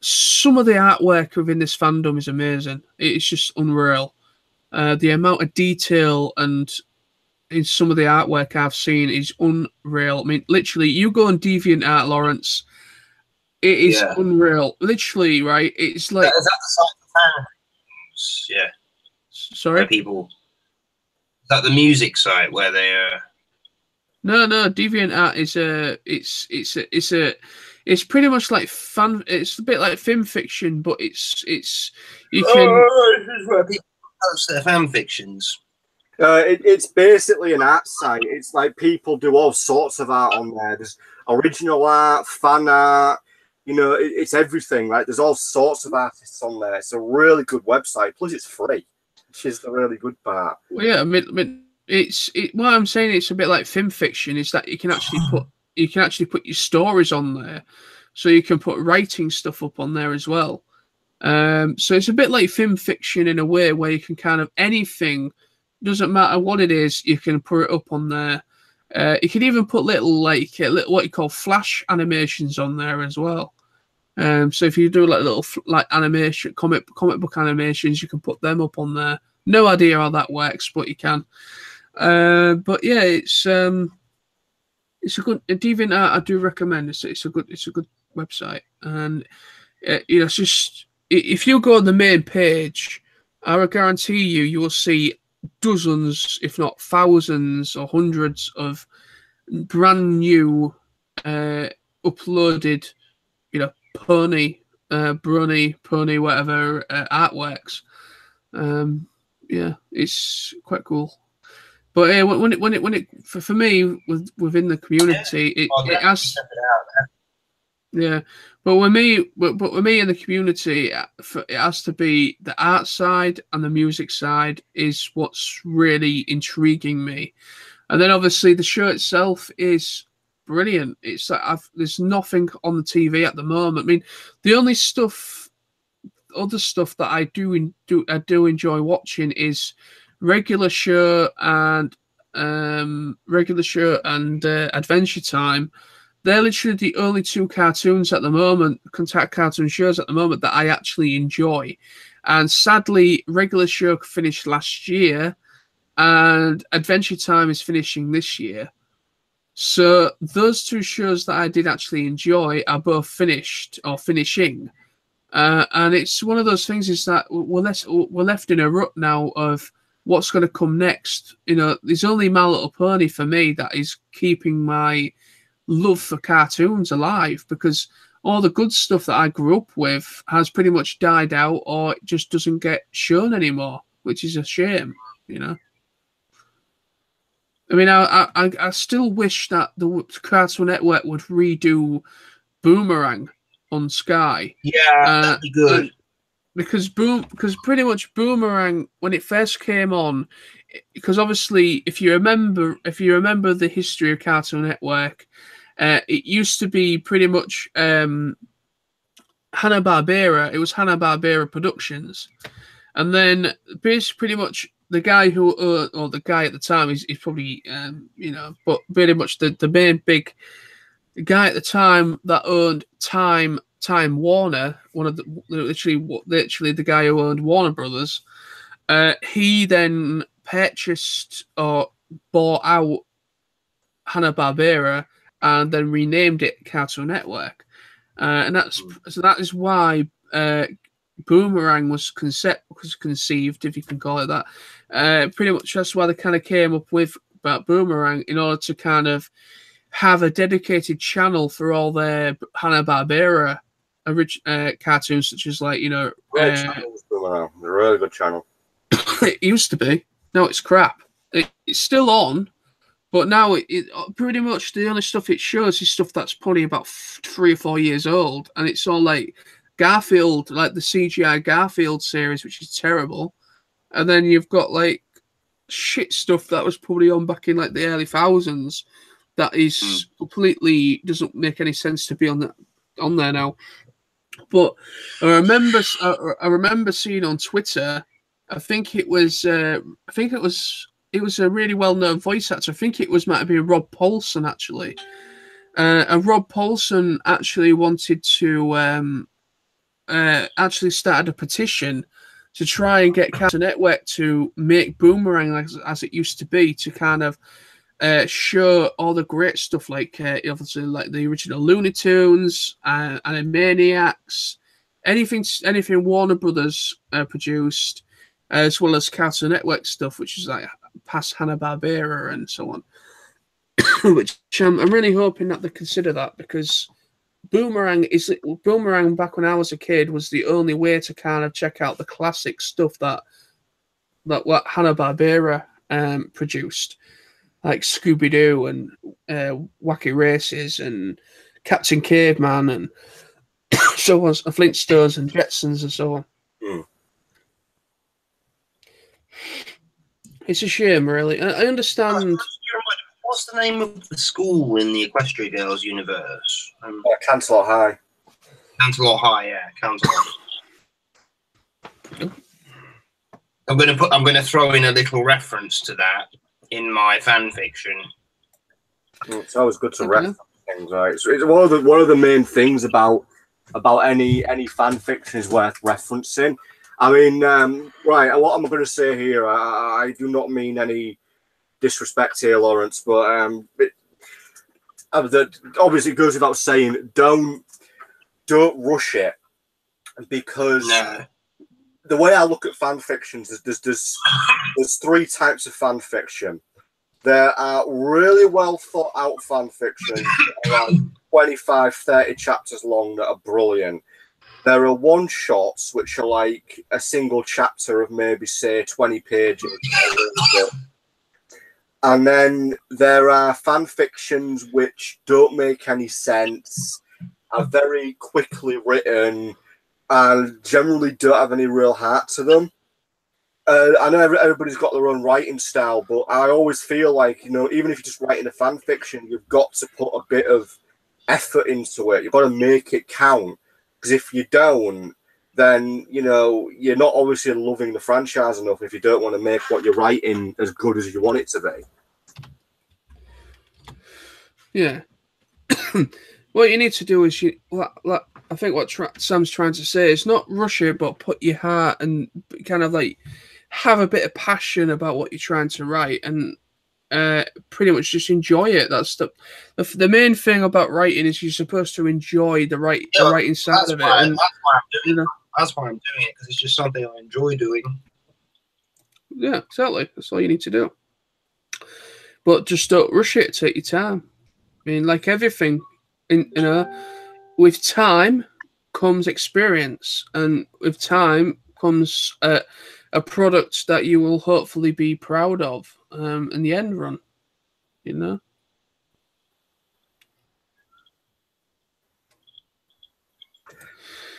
some of the artwork within this fandom is amazing. It's just unreal. The amount of detail and in some of the artwork I've seen is unreal. I mean, literally, you go on DeviantArt, Lawrence, it is unreal. Literally, right? It's like... Is that the site for fans? Yeah. Sorry? Where people... Is that the music site where they... No, DeviantArt is it's pretty much like fan. It's a bit like fan fiction, but it's you can. This is where people post their fan fictions. It's basically an art site. It's like people do all sorts of art on there. There's original art, fan art. It's everything, right? There's all sorts of artists on there. It's a really good website. Plus, it's free, which is the really good part. Well, yeah, I mean what I'm saying, it's a bit like film fiction, is that you can actually put your stories on there, so you can put writing stuff up on there as well. So it's a bit like film fiction in a way, where you can kind of anything, doesn't matter what it is, you can put it up on there. You can even put little what you call flash animations on there as well. So if you do like little animation, comic book animations, you can put them up on there. No idea how that works, but you can. But yeah, it's a good DeviantArt. I do recommend it. It's a good website, and it's just, if you go on the main page, I will guarantee you will see dozens, if not thousands or hundreds of brand new uploaded, Brony, whatever artworks. Yeah, it's quite cool. But when it for me within the community, it has. Yeah, but with me in the community, it has to be the art side and the music side is what's really intriguing me, and then obviously the show itself is brilliant. It's like there's nothing on the TV at the moment. I mean, the only other stuff that I do enjoy watching is regular show and Adventure Time. They're literally the only two cartoons at the moment, cartoon shows at the moment, that I actually enjoy. And sadly, regular show finished last year, and Adventure Time is finishing this year. So those two shows that I did actually enjoy are both finished or finishing. And it's one of those things, is that we're left in a rut now of what's going to come next. There's only My Little Pony for me that is keeping my love for cartoons alive, because all the good stuff that I grew up with has pretty much died out, or it just doesn't get shown anymore, which is a shame. I mean, I still wish that the Cartoon Network would redo Boomerang on Sky. Yeah, that'd be good. Because pretty much Boomerang, when it first came on, because obviously if you remember the history of Cartoon Network, it used to be pretty much Hanna-Barbera. It was Hanna-Barbera Productions, and then pretty much the guy the guy at the time is probably but pretty much the main big guy at the time that owned Time Warner, one of the literally the guy who owned Warner Brothers. He then purchased or bought out Hanna-Barbera and then renamed it Cartoon Network, and that is why Boomerang was conceived, if you can call it that. Pretty much that's why they kind of came up with about Boomerang, in order to kind of have a dedicated channel for all their Hanna-Barbera cartoons, such as like, you know, They're a really good channel. it used to be. Now it's crap. It's still on, but now it pretty much the only stuff it shows is stuff that's probably about 3 or 4 years old, and it's all like Garfield, like the CGI Garfield series, which is terrible. And then you've got like shit stuff that was probably on back in like the early thousands that is completely doesn't make any sense to be on there now. But I remember seeing on Twitter, I think it was a really well-known voice actor. I think might have been Rob Paulson actually, and Rob Paulson actually wanted to actually started a petition to try and get Cartoon Network to make Boomerang as it used to be, to kind of show all the great stuff, like obviously like the original Looney Tunes, Animaniacs, anything Warner Brothers produced, as well as Cartoon Network stuff, which is like past Hanna-Barbera and so on. Which I'm really hoping that they consider that, because Boomerang back when I was a kid was the only way to kind of check out the classic stuff that what Hanna-Barbera produced, like Scooby-Doo and Wacky Races and Captain Caveman and so on, Flintstones and Jetsons and so on. It's a shame, really. I understand. What's the name of the school in the Equestria Girls universe? Canterlot High. Canterlot High, yeah, Canterlot. I'm going to throw in a little reference to that in my fan fiction. It's always good to reference things, right? So it's one of the main things about any fan fiction is worth referencing. I mean, right, what I'm going to say here, I do not mean any disrespect here, Lawrence, but obviously it goes without saying, don't rush it, because the way I look at fan fictions is there's 3 types of fan fiction. There are really well thought out fan fictions, around 25, 30 chapters long, that are brilliant. There are one-shots which are like a single chapter of maybe, say, 20 pages. And then there are fan fictions which don't make any sense, are very quickly written, and generally don't have any real heart to them. I know everybody's got their own writing style, but I always feel like, you know, even if you're just writing a fan fiction, you've got to put a bit of effort into it. You've got to make it count. Because if you don't, then, you know, you're not obviously loving the franchise enough if you don't want to make what you're writing as good as you want it to be. Yeah. What you need to do is, I think what Sam's trying to say is not rush it, but put your heart and kind of like have a bit of passion about what you're trying to write, and pretty much just enjoy it. That's the main thing about writing, is you're supposed to enjoy the writing side of it. And, that's why I'm doing it, because it's just something I enjoy doing. Yeah, exactly. That's all you need to do. But just don't rush it. Take your time. I mean, like everything, with time comes experience, and with time comes a product that you will hopefully be proud of in the end run, you know?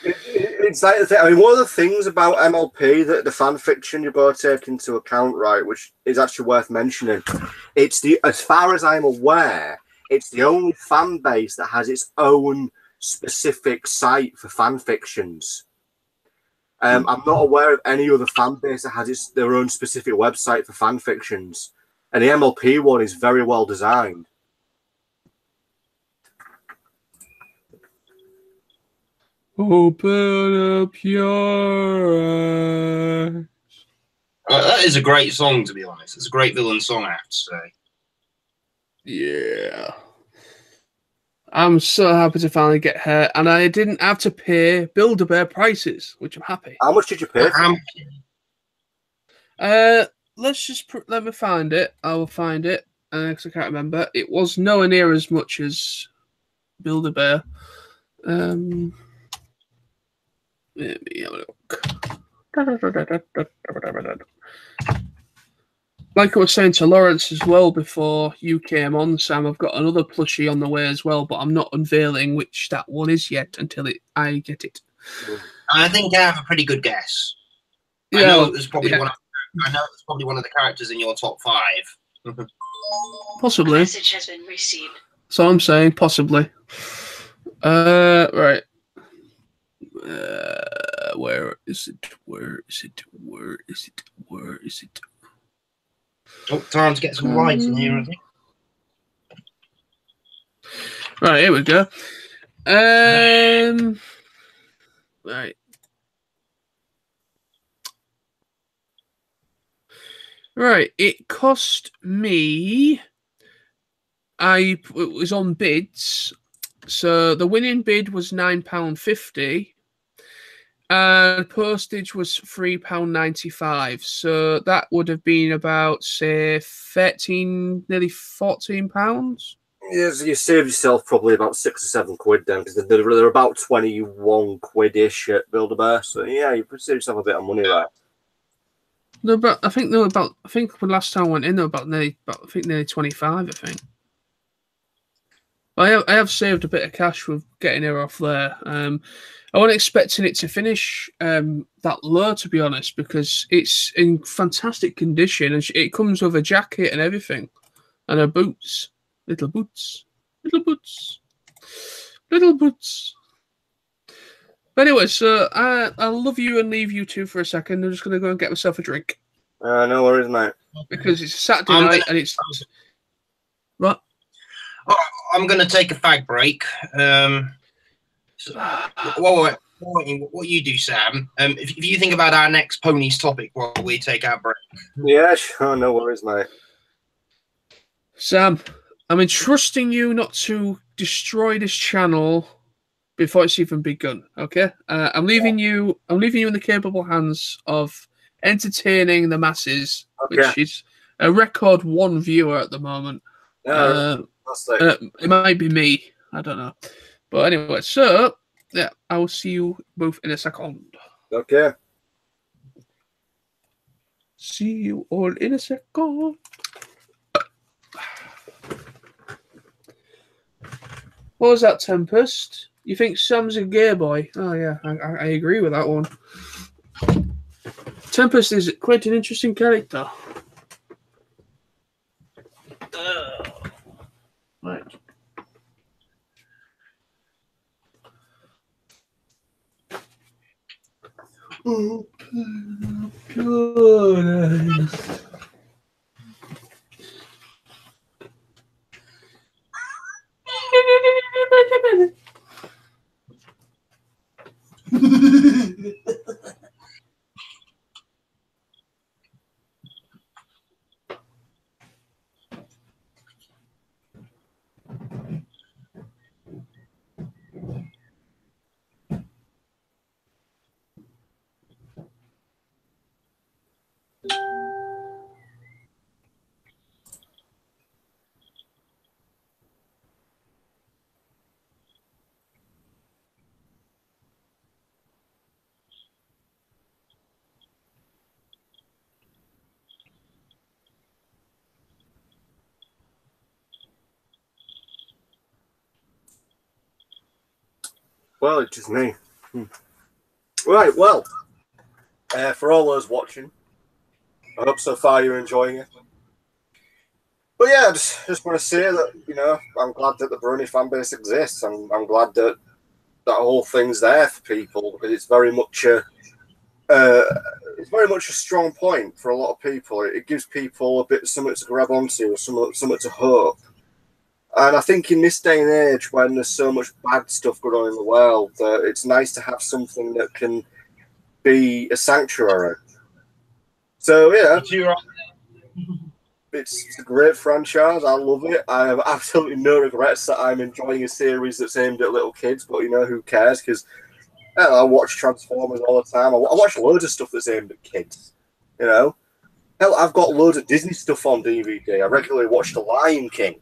It's like the thing. I mean, one of the things about MLP that the fan fiction you've got to take into account, right, which is actually worth mentioning, as far as I'm aware, it's the only fan base that has its own specific site for fan fictions. I'm not aware of any other fan base that has their own specific website for fan fictions, and the MLP one is very well designed. Open up your eyes. That is a great song, to be honest. It's a great villain song, I have to say. Yeah. I'm so happy to finally get her, and I didn't have to pay Build-A-Bear prices, which I'm happy. How much did you pay? Let me find it. I will find it. because I can't remember. It was nowhere near as much as Build-A-Bear. Let me have a look. Like I was saying to Lawrence as well before you came on, Sam, I've got another plushie on the way as well, but I'm not unveiling which that one is yet until I get it. I think I have a pretty good guess. Yeah, I know it was probably yeah. one of the characters in your top 5. Possibly. Message has been received. So I'm saying possibly. Right. Where is it? Where is it? Where is it? Where is it? Oh, time to get some lights in here, I think. Right, here we go. Right. Right, it cost me. It was on bids, so the winning bid was £9.50, and postage was £3.95. So that would have been about, say, nearly £14. Yeah, so you saved yourself probably about £6 or £7 then, because they're about 21 quid-ish at Build-A-Bear. So yeah, you saved yourself a bit of money there. I think when last time I went in, they were about nearly 25. I think. I have saved a bit of cash with getting her off there. I wasn't expecting it to finish that low, to be honest, because it's in fantastic condition, and it comes with a jacket and everything, and her boots, little boots. But anyway, so I'll love you and leave you two for a second. I'm just going to go and get myself a drink. No worries, mate. Because it's Saturday night and it's... What? Oh, I'm going to take a fag break. What you do, Sam, if you think about our next ponies topic while we take our break. Yeah, sure. No worries, mate. Sam, I'm entrusting you not to destroy this channel before it's even begun. Okay, I'm leaving you in the capable hands of entertaining the masses, which is a record 1 viewer at the moment. It might be me. I don't know. But anyway, so yeah, I will see you both in a second. Okay. See you all in a second. What was that, Tempest? You think Sam's a gay boy? Oh, yeah, I agree with that one. Tempest is quite an interesting character. Right. Open up your eyes. Well, it's just me. Right, well, for all those watching, I hope so far you're enjoying it. But yeah, I just want to say that, you know, I'm glad that the Brony fan base exists. I'm glad that that whole thing's there for people, because it's very much a strong point for a lot of people. It gives people a bit of something to grab onto, or something to hope. And I think in this day and age, when there's so much bad stuff going on in the world, it's nice to have something that can be a sanctuary. So yeah, it's a great franchise. I love it. I have absolutely no regrets that I'm enjoying a series that's aimed at little kids. But you know, who cares? Because I watch Transformers all the time. I watch loads of stuff that's aimed at kids. You know, Hell, I've got loads of Disney stuff on DVD. I regularly watch The Lion King.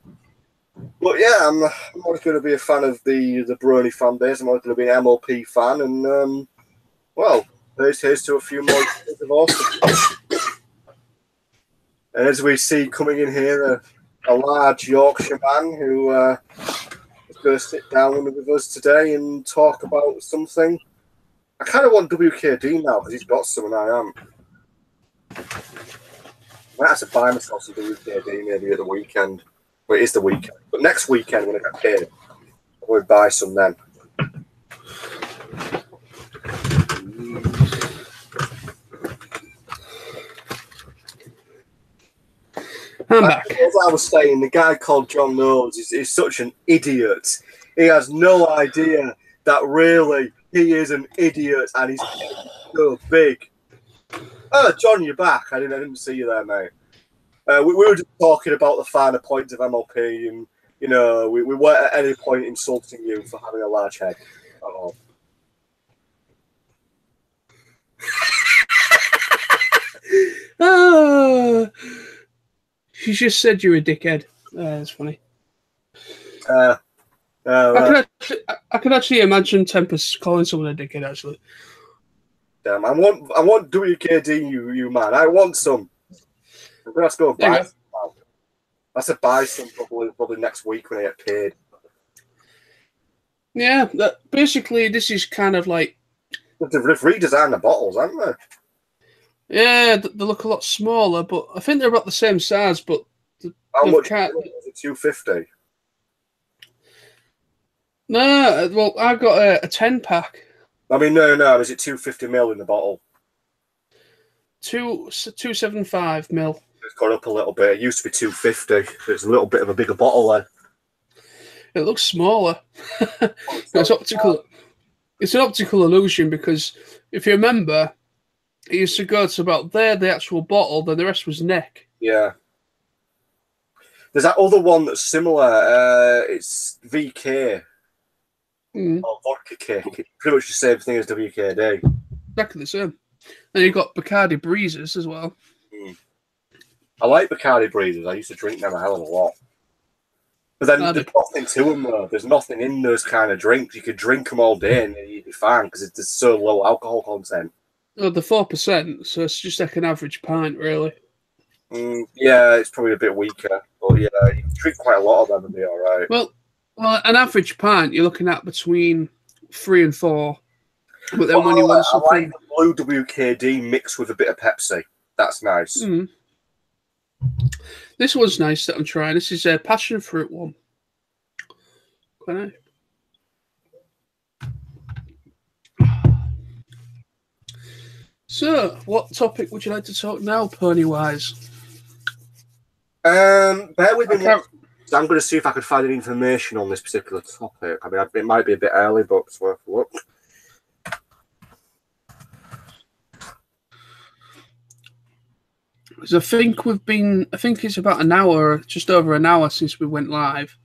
But yeah, I'm always going to be a fan of the Brony fan base. I'm always going to be an MLP fan, and well, here's to a few more years of awesome. And as we see coming in here, a large Yorkshire man who is going to sit down with us today and talk about something. I kind of want WKD now because he's got some and I am. I might have to buy myself some WKD maybe at the weekend. Well, it is the weekend. But next weekend when I get paid, I will buy some then. I'm back. As I was saying, the guy called John Knowles is such an idiot. He has no idea that really he is an idiot and he's so big. Oh, John, you're back. I didn't see you there, mate. We were just talking about the finer points of MLP, and you know, we weren't at any point insulting you for having a large head at all. She just said you're a dickhead. That's funny. Right. I can actually imagine Tempest calling someone a dickhead. Actually, damn, I want WKD, you man. I want some. I'm gonna have to go and buy some now. I have to buy some probably next week when I get paid. Yeah, basically this is kind of like they've redesigned the bottles, haven't they? Yeah, they look a lot smaller, but I think they're about the same size. But how much is it? $2.50. No, well, I've got a 10-pack. I mean, no. Is it 250 ml in the bottle? 275 ml. It's gone up a little bit. It used to be 250. So it's a little bit of a bigger bottle then. It looks smaller. It's optical. It's an optical illusion because if you remember, it used to go to about there, the actual bottle, then the rest was neck. Yeah. There's that other one that's similar. It's VK. Or vodka cake. It's pretty much the same thing as WKD. Exactly the same. And you've got Bacardi Breezes as well. I like Bacardi Breezes. I used to drink them a hell of a lot. But then there's nothing to them, though. There's nothing in those kind of drinks. You could drink them all day and you'd be fine because it's so low alcohol content. Oh, the 4%, so it's just like an average pint, really. Yeah, it's probably a bit weaker. But yeah, you can drink quite a lot of them and be all right. Well, an average pint, you're looking at between 3 and 4. But then when you want something... I like the blue WKD mixed with a bit of Pepsi. That's nice. This one's nice that I'm trying. This is a passion fruit one. Quite nice. So, what topic would you like to talk now, Pony-wise? Bear with me. I'm going to see if I could find any information on this particular topic. I mean, it might be a bit early, but it's worth a look. Because I think it's about an hour, just over an hour since we went live.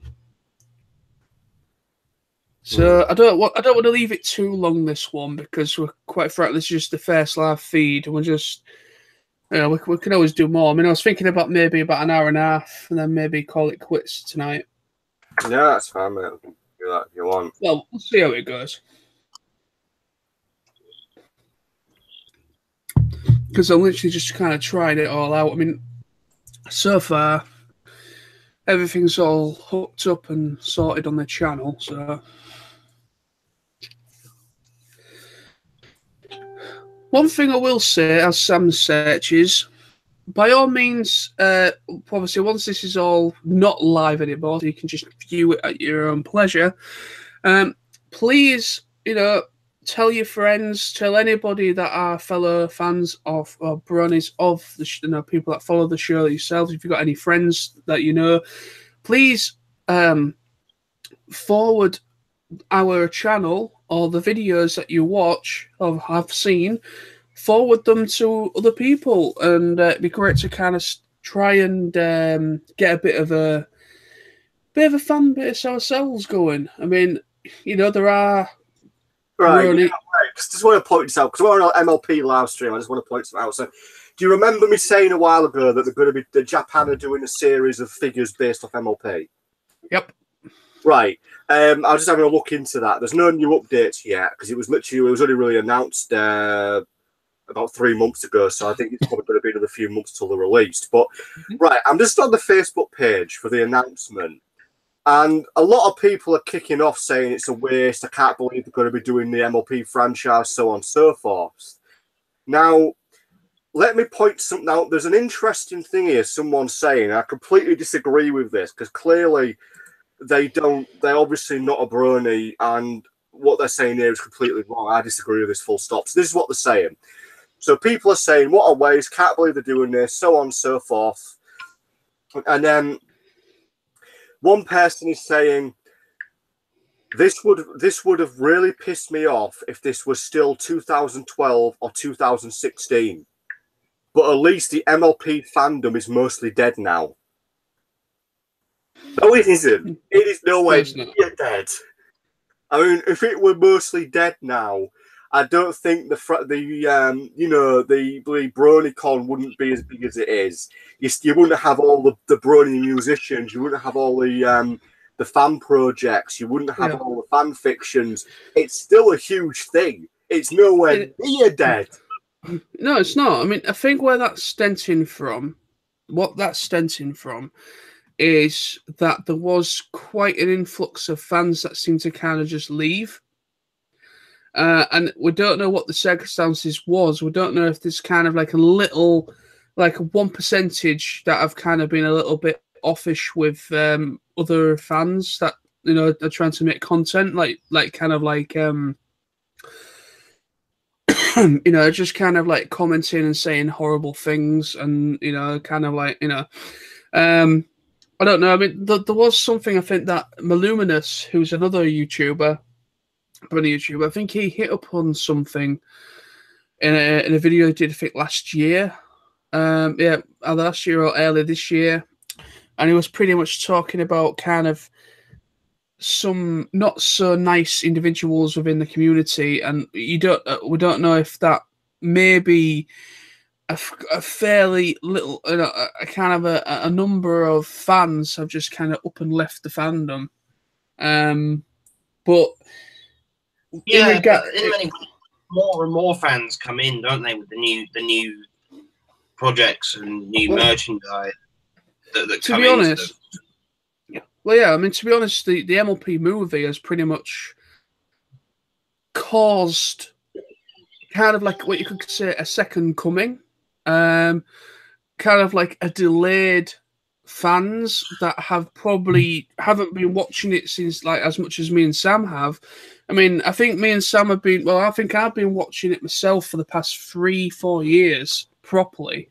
So I don't want to leave it too long, this one, because we're quite frankly, this is just the first live feed, and we're just, we can always do more. I mean, I was thinking about maybe about an hour and a half, and then maybe call it quits tonight. Yeah, that's fine, mate. We can do that if you want. Well, we'll see how it goes. Because I'm literally just kind of trying it all out. I mean, so far, everything's all hooked up and sorted on the channel, so... One thing I will say, as Sam searches, by all means, obviously, once this is all not live anymore, so you can just view it at your own pleasure, please, tell your friends, tell anybody that are fellow fans of Bronies, of the people that follow the show yourselves. If you've got any friends that you know, please forward our channel or the videos that you watch or have seen, forward them to other people, and it'd be great to kind of try and get a bit of a fan base ourselves going. I mean, there are. Right, I just want to point this out because we're on an MLP live stream. I just want to point this out. So, Do you remember me saying a while ago that the Japan are doing a series of figures based off MLP? Yep. Right. I was just having a look into that. There's no new updates yet because it was only really announced about 3 months ago. So I think it's probably going to be another few months till they're released. But right, I'm just on the Facebook page for the announcement, and a lot of people are kicking off saying it's a waste. I can't believe they're going to be doing the MLP franchise, so on and so forth. Now, let me point something out. There's an interesting thing here. Someone's saying, I completely disagree with this because clearly they're obviously not a Brony, and what they're saying here is completely wrong. I disagree with this full stop. So this is what they're saying. So people are saying, what a waste, can't believe they're doing this, so on and so forth. And then one person is saying, this would have really pissed me off if this was still 2012 or 2016. But at least the MLP fandom is mostly dead now. No, it isn't. It is nowhere near dead. I mean, if it were mostly dead now, I don't think the BronyCon wouldn't be as big as it is. You wouldn't have all the Brony musicians. You wouldn't have all the fan projects. You wouldn't have all the fan fictions. It's still a huge thing. It's nowhere near dead. No, it's not. I mean, I think what that's stemming from is that there was quite an influx of fans that seemed to kind of just leave. And we don't know what the circumstances was. We don't know if there's kind of like a 1% that have kind of been a little bit offish with other fans that, you know, are trying to make content, you know, just kind of like commenting and saying horrible things, and, you know, kind of like, you know, I don't know. I mean, there was something, I think, that Maluminous, who's another YouTuber, Brony YouTuber, I think he hit up on something in a video he did, I think, last year. Either last year or earlier this year. And he was pretty much talking about kind of some not so nice individuals within the community, and we don't know if that may be a fairly little, a kind of a number of fans have just kind of up and left the fandom. But yeah, in many ways, more and more fans come in, don't they, with the new projects and new merchandise that to come be into honest. Well, yeah, I mean, to be honest, the MLP movie has pretty much caused kind of like what you could say a second coming, kind of like a delayed fans that have probably haven't been watching it since like as much as me and Sam have. I mean, I think me and Sam have been, well, I think I've been watching it myself for the past 3-4 years properly.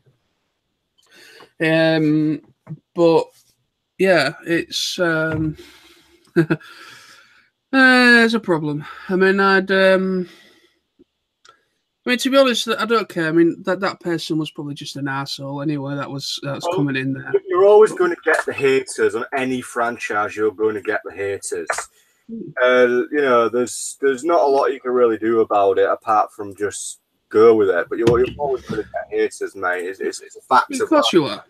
But yeah, it's there's a problem. I mean, to be honest, I don't care. I mean, that person was probably just an arsehole anyway. That's coming in there. You're always going to get the haters on any franchise. You're going to get the haters. You know, there's not a lot you can really do about it apart from just go with it. But you're always going to get haters, mate. It's a fact. Of course you are.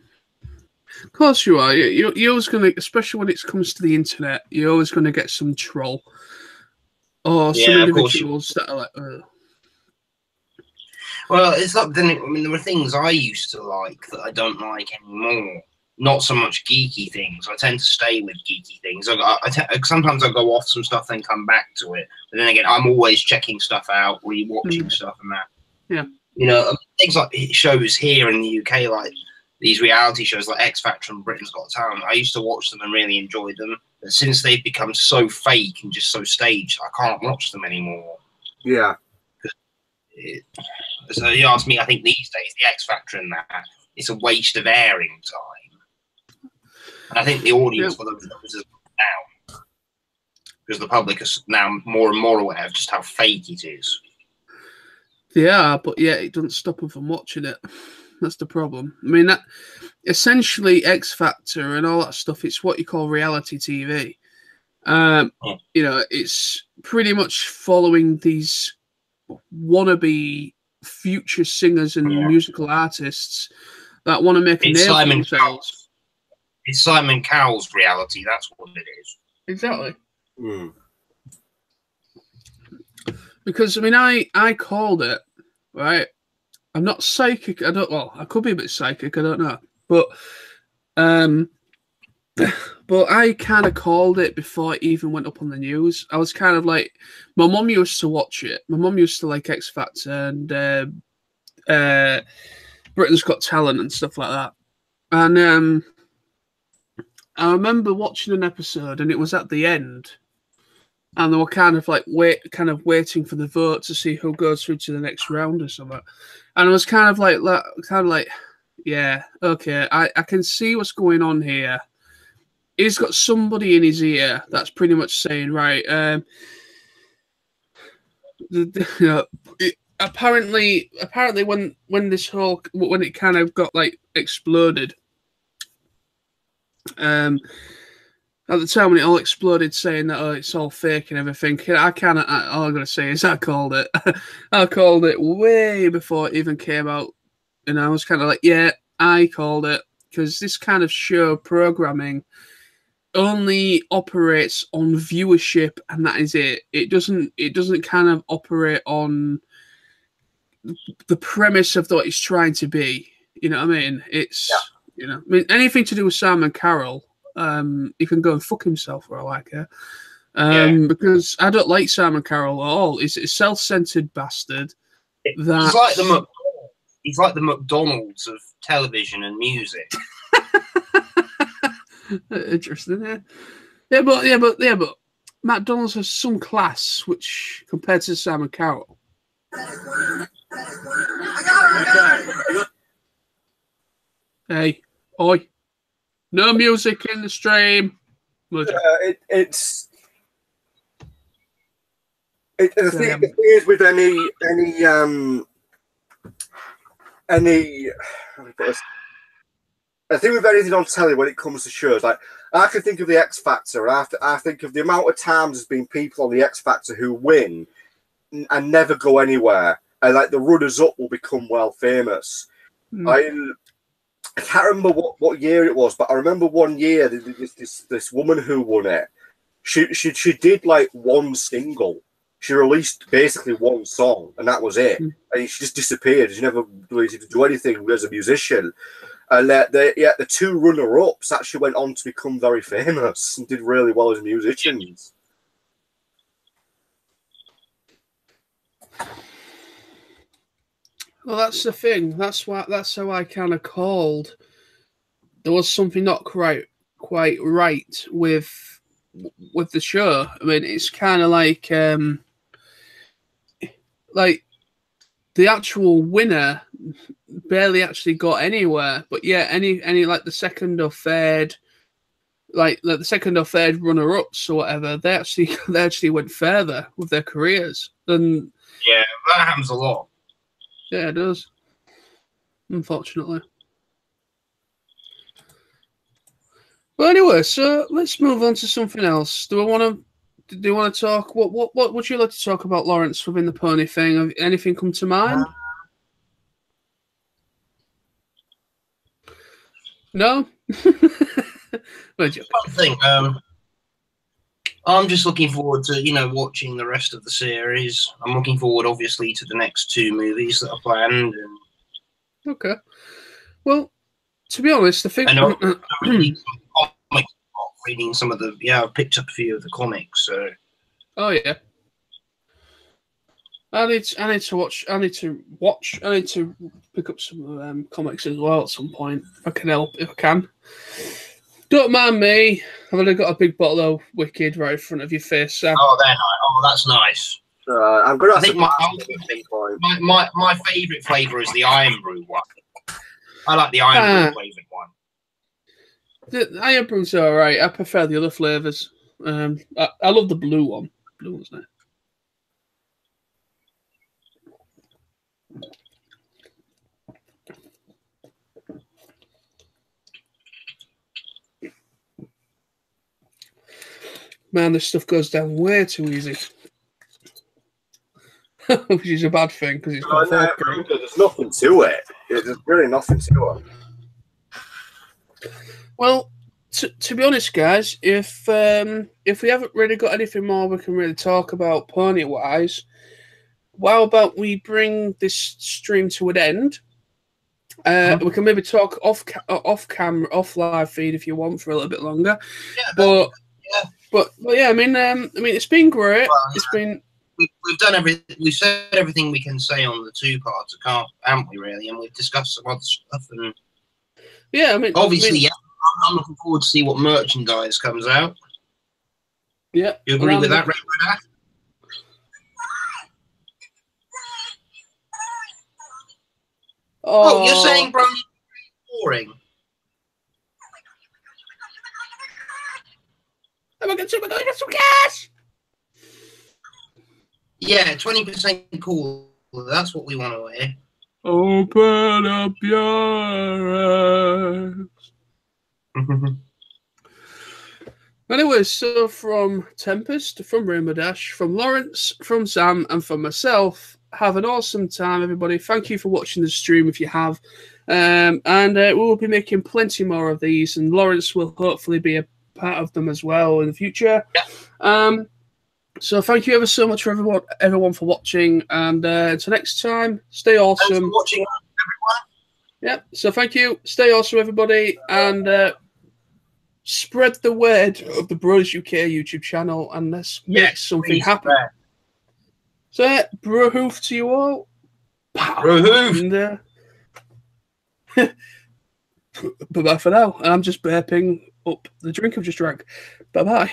Of course you are. You're always going to, especially when it comes to the internet, you're always going to get some troll or some individuals that are like, ugh. Well, it's like, I mean, there were things I used to like that I don't like anymore. Not so much geeky things. I tend to stay with geeky things. Sometimes I go off some stuff, then come back to it. But then again, I'm always checking stuff out, rewatching stuff and that. Yeah. You know, things like shows here in the UK, like these reality shows like X Factor and Britain's Got Talent. I used to watch them and really enjoy them. But since they've become so fake and just so staged, I can't watch them anymore. Yeah. So you ask me, I think these days, the X Factor and that, it's a waste of airing time. And I think the audience for those shows is now. Because the public is now more and more aware of just how fake it is. Yeah, but yeah, it doesn't stop them from watching it. That's the problem. I mean, that essentially X Factor and all that stuff, it's what you call reality TV. You know, it's pretty much following these wannabe future singers and musical artists that want to make a name for themselves. It's Simon Cowell's reality. That's what it is. Exactly. Mm. Because I mean, I called it, right. I'm not psychic. I could be a bit psychic. I don't know, but I kind of called it before it even went up on the news. I was kind of like, my mum used to watch it. My mum used to like X Factor and Britain's Got Talent and stuff like that. And I remember watching an episode, and it was at the end, and they were kind of waiting for the vote to see who goes through to the next round or something. And I was kind of like, yeah, okay, I can see what's going on here. He's got somebody in his ear that's pretty much saying, right, apparently when it kind of got like exploded, at the time when it all exploded, saying that it's all fake and everything, all I'm gonna say is I called it. I called it way before it even came out, and I was kind of like, yeah, I called it, because this kind of show programming only operates on viewership, and that is it. It doesn't kind of operate on the premise of what it's trying to be. You know what I mean? It's I mean, anything to do with Simon Cowell, he can go and fuck himself for all I care. Because I don't like Simon Cowell at all. He's a self-centered bastard. He's like the McDonald's of television and music. Interesting, yeah. But McDonald's has some class, which compared to Simon Cowell. Hey, oi! No music in the stream. The thing is with I think with anything on telly when it comes to shows, like I can think of the X Factor, and I think of the amount of times there's been people on the X Factor who win and never go anywhere, and like the runners up will become well famous. I can't remember what year it was, but I remember one year this woman who won it. She did like one single. She released basically one song, and that was it. And she just disappeared. She never really did do anything as a musician. And the two runner-ups actually went on to become very famous and did really well as musicians. Well, that's the thing. That's how I kind of called. There was something not quite right with the show. I mean, it's kind of like the actual winner barely actually got anywhere, but yeah, any like the second or third, like the second or third runner-ups or whatever, they actually went further with their careers. And yeah, that happens a lot. Yeah, it does. Unfortunately. Well, anyway, so let's move on to something else. Do you want to talk? What would you like to talk about, Lawrence, within the pony thing? Have anything come to mind? No. One thing. I'm just looking forward to watching the rest of the series. I'm looking forward, obviously, to the next two movies that are planned. Okay. Well, to be honest, the thing. I know. Reading some of the I've picked up a few of the comics. So. Oh yeah. I need to pick up some comics as well at some point if I can help. If I can. Don't mind me. I've only got a big bottle of Wicked right in front of your face, Sam. Oh, they're nice. Oh, that's nice. I'm going to. I think my favourite flavour is the Iron Brew one. I like the Iron Brew flavoured one. The Iron Brew's all right. I prefer the other flavours. I love the blue one. Blue one's nice. Man, this stuff goes down way too easy. which is a bad thing because it's got there's nothing to it. There's really nothing to it. Well, to be honest, guys, if we haven't really got anything more we can really talk about pony-wise, how about we bring this stream to an end? We can maybe talk off camera, off live feed if you want for a little bit longer. Yeah, but yeah, I mean, it's been great. Well, it's been. We've done everything. We've said everything we can say on the 2 parts, haven't we? Really, and we've discussed some other stuff. And yeah, I mean, obviously, I'm looking forward to see what merchandise comes out. Yeah, you agree with that, Ray? Oh, you're saying Brony boring? We're going to get some cash. Yeah, 20% cool. That's what we want to hear. Open up your eyes. Anyway, so from Tempest, from Rainbow Dash, from Lawrence, from Sam, and from myself, have an awesome time, everybody. Thank you for watching the stream if you have. And we will be making plenty more of these, and Lawrence will hopefully be a part of them as well in the future. Yeah. So thank you ever so much for everyone for watching, and until next time, stay awesome. Thanks for watching, everyone. Yeah, so thank you. Stay awesome, everybody, and spread the word of the Bros UK YouTube channel, and let's make something happen. Spread. So, bro-hoof to you all. Bro-hoof. And, bye-bye for now. I'm just burping up the drink I've just drank. Bye-bye.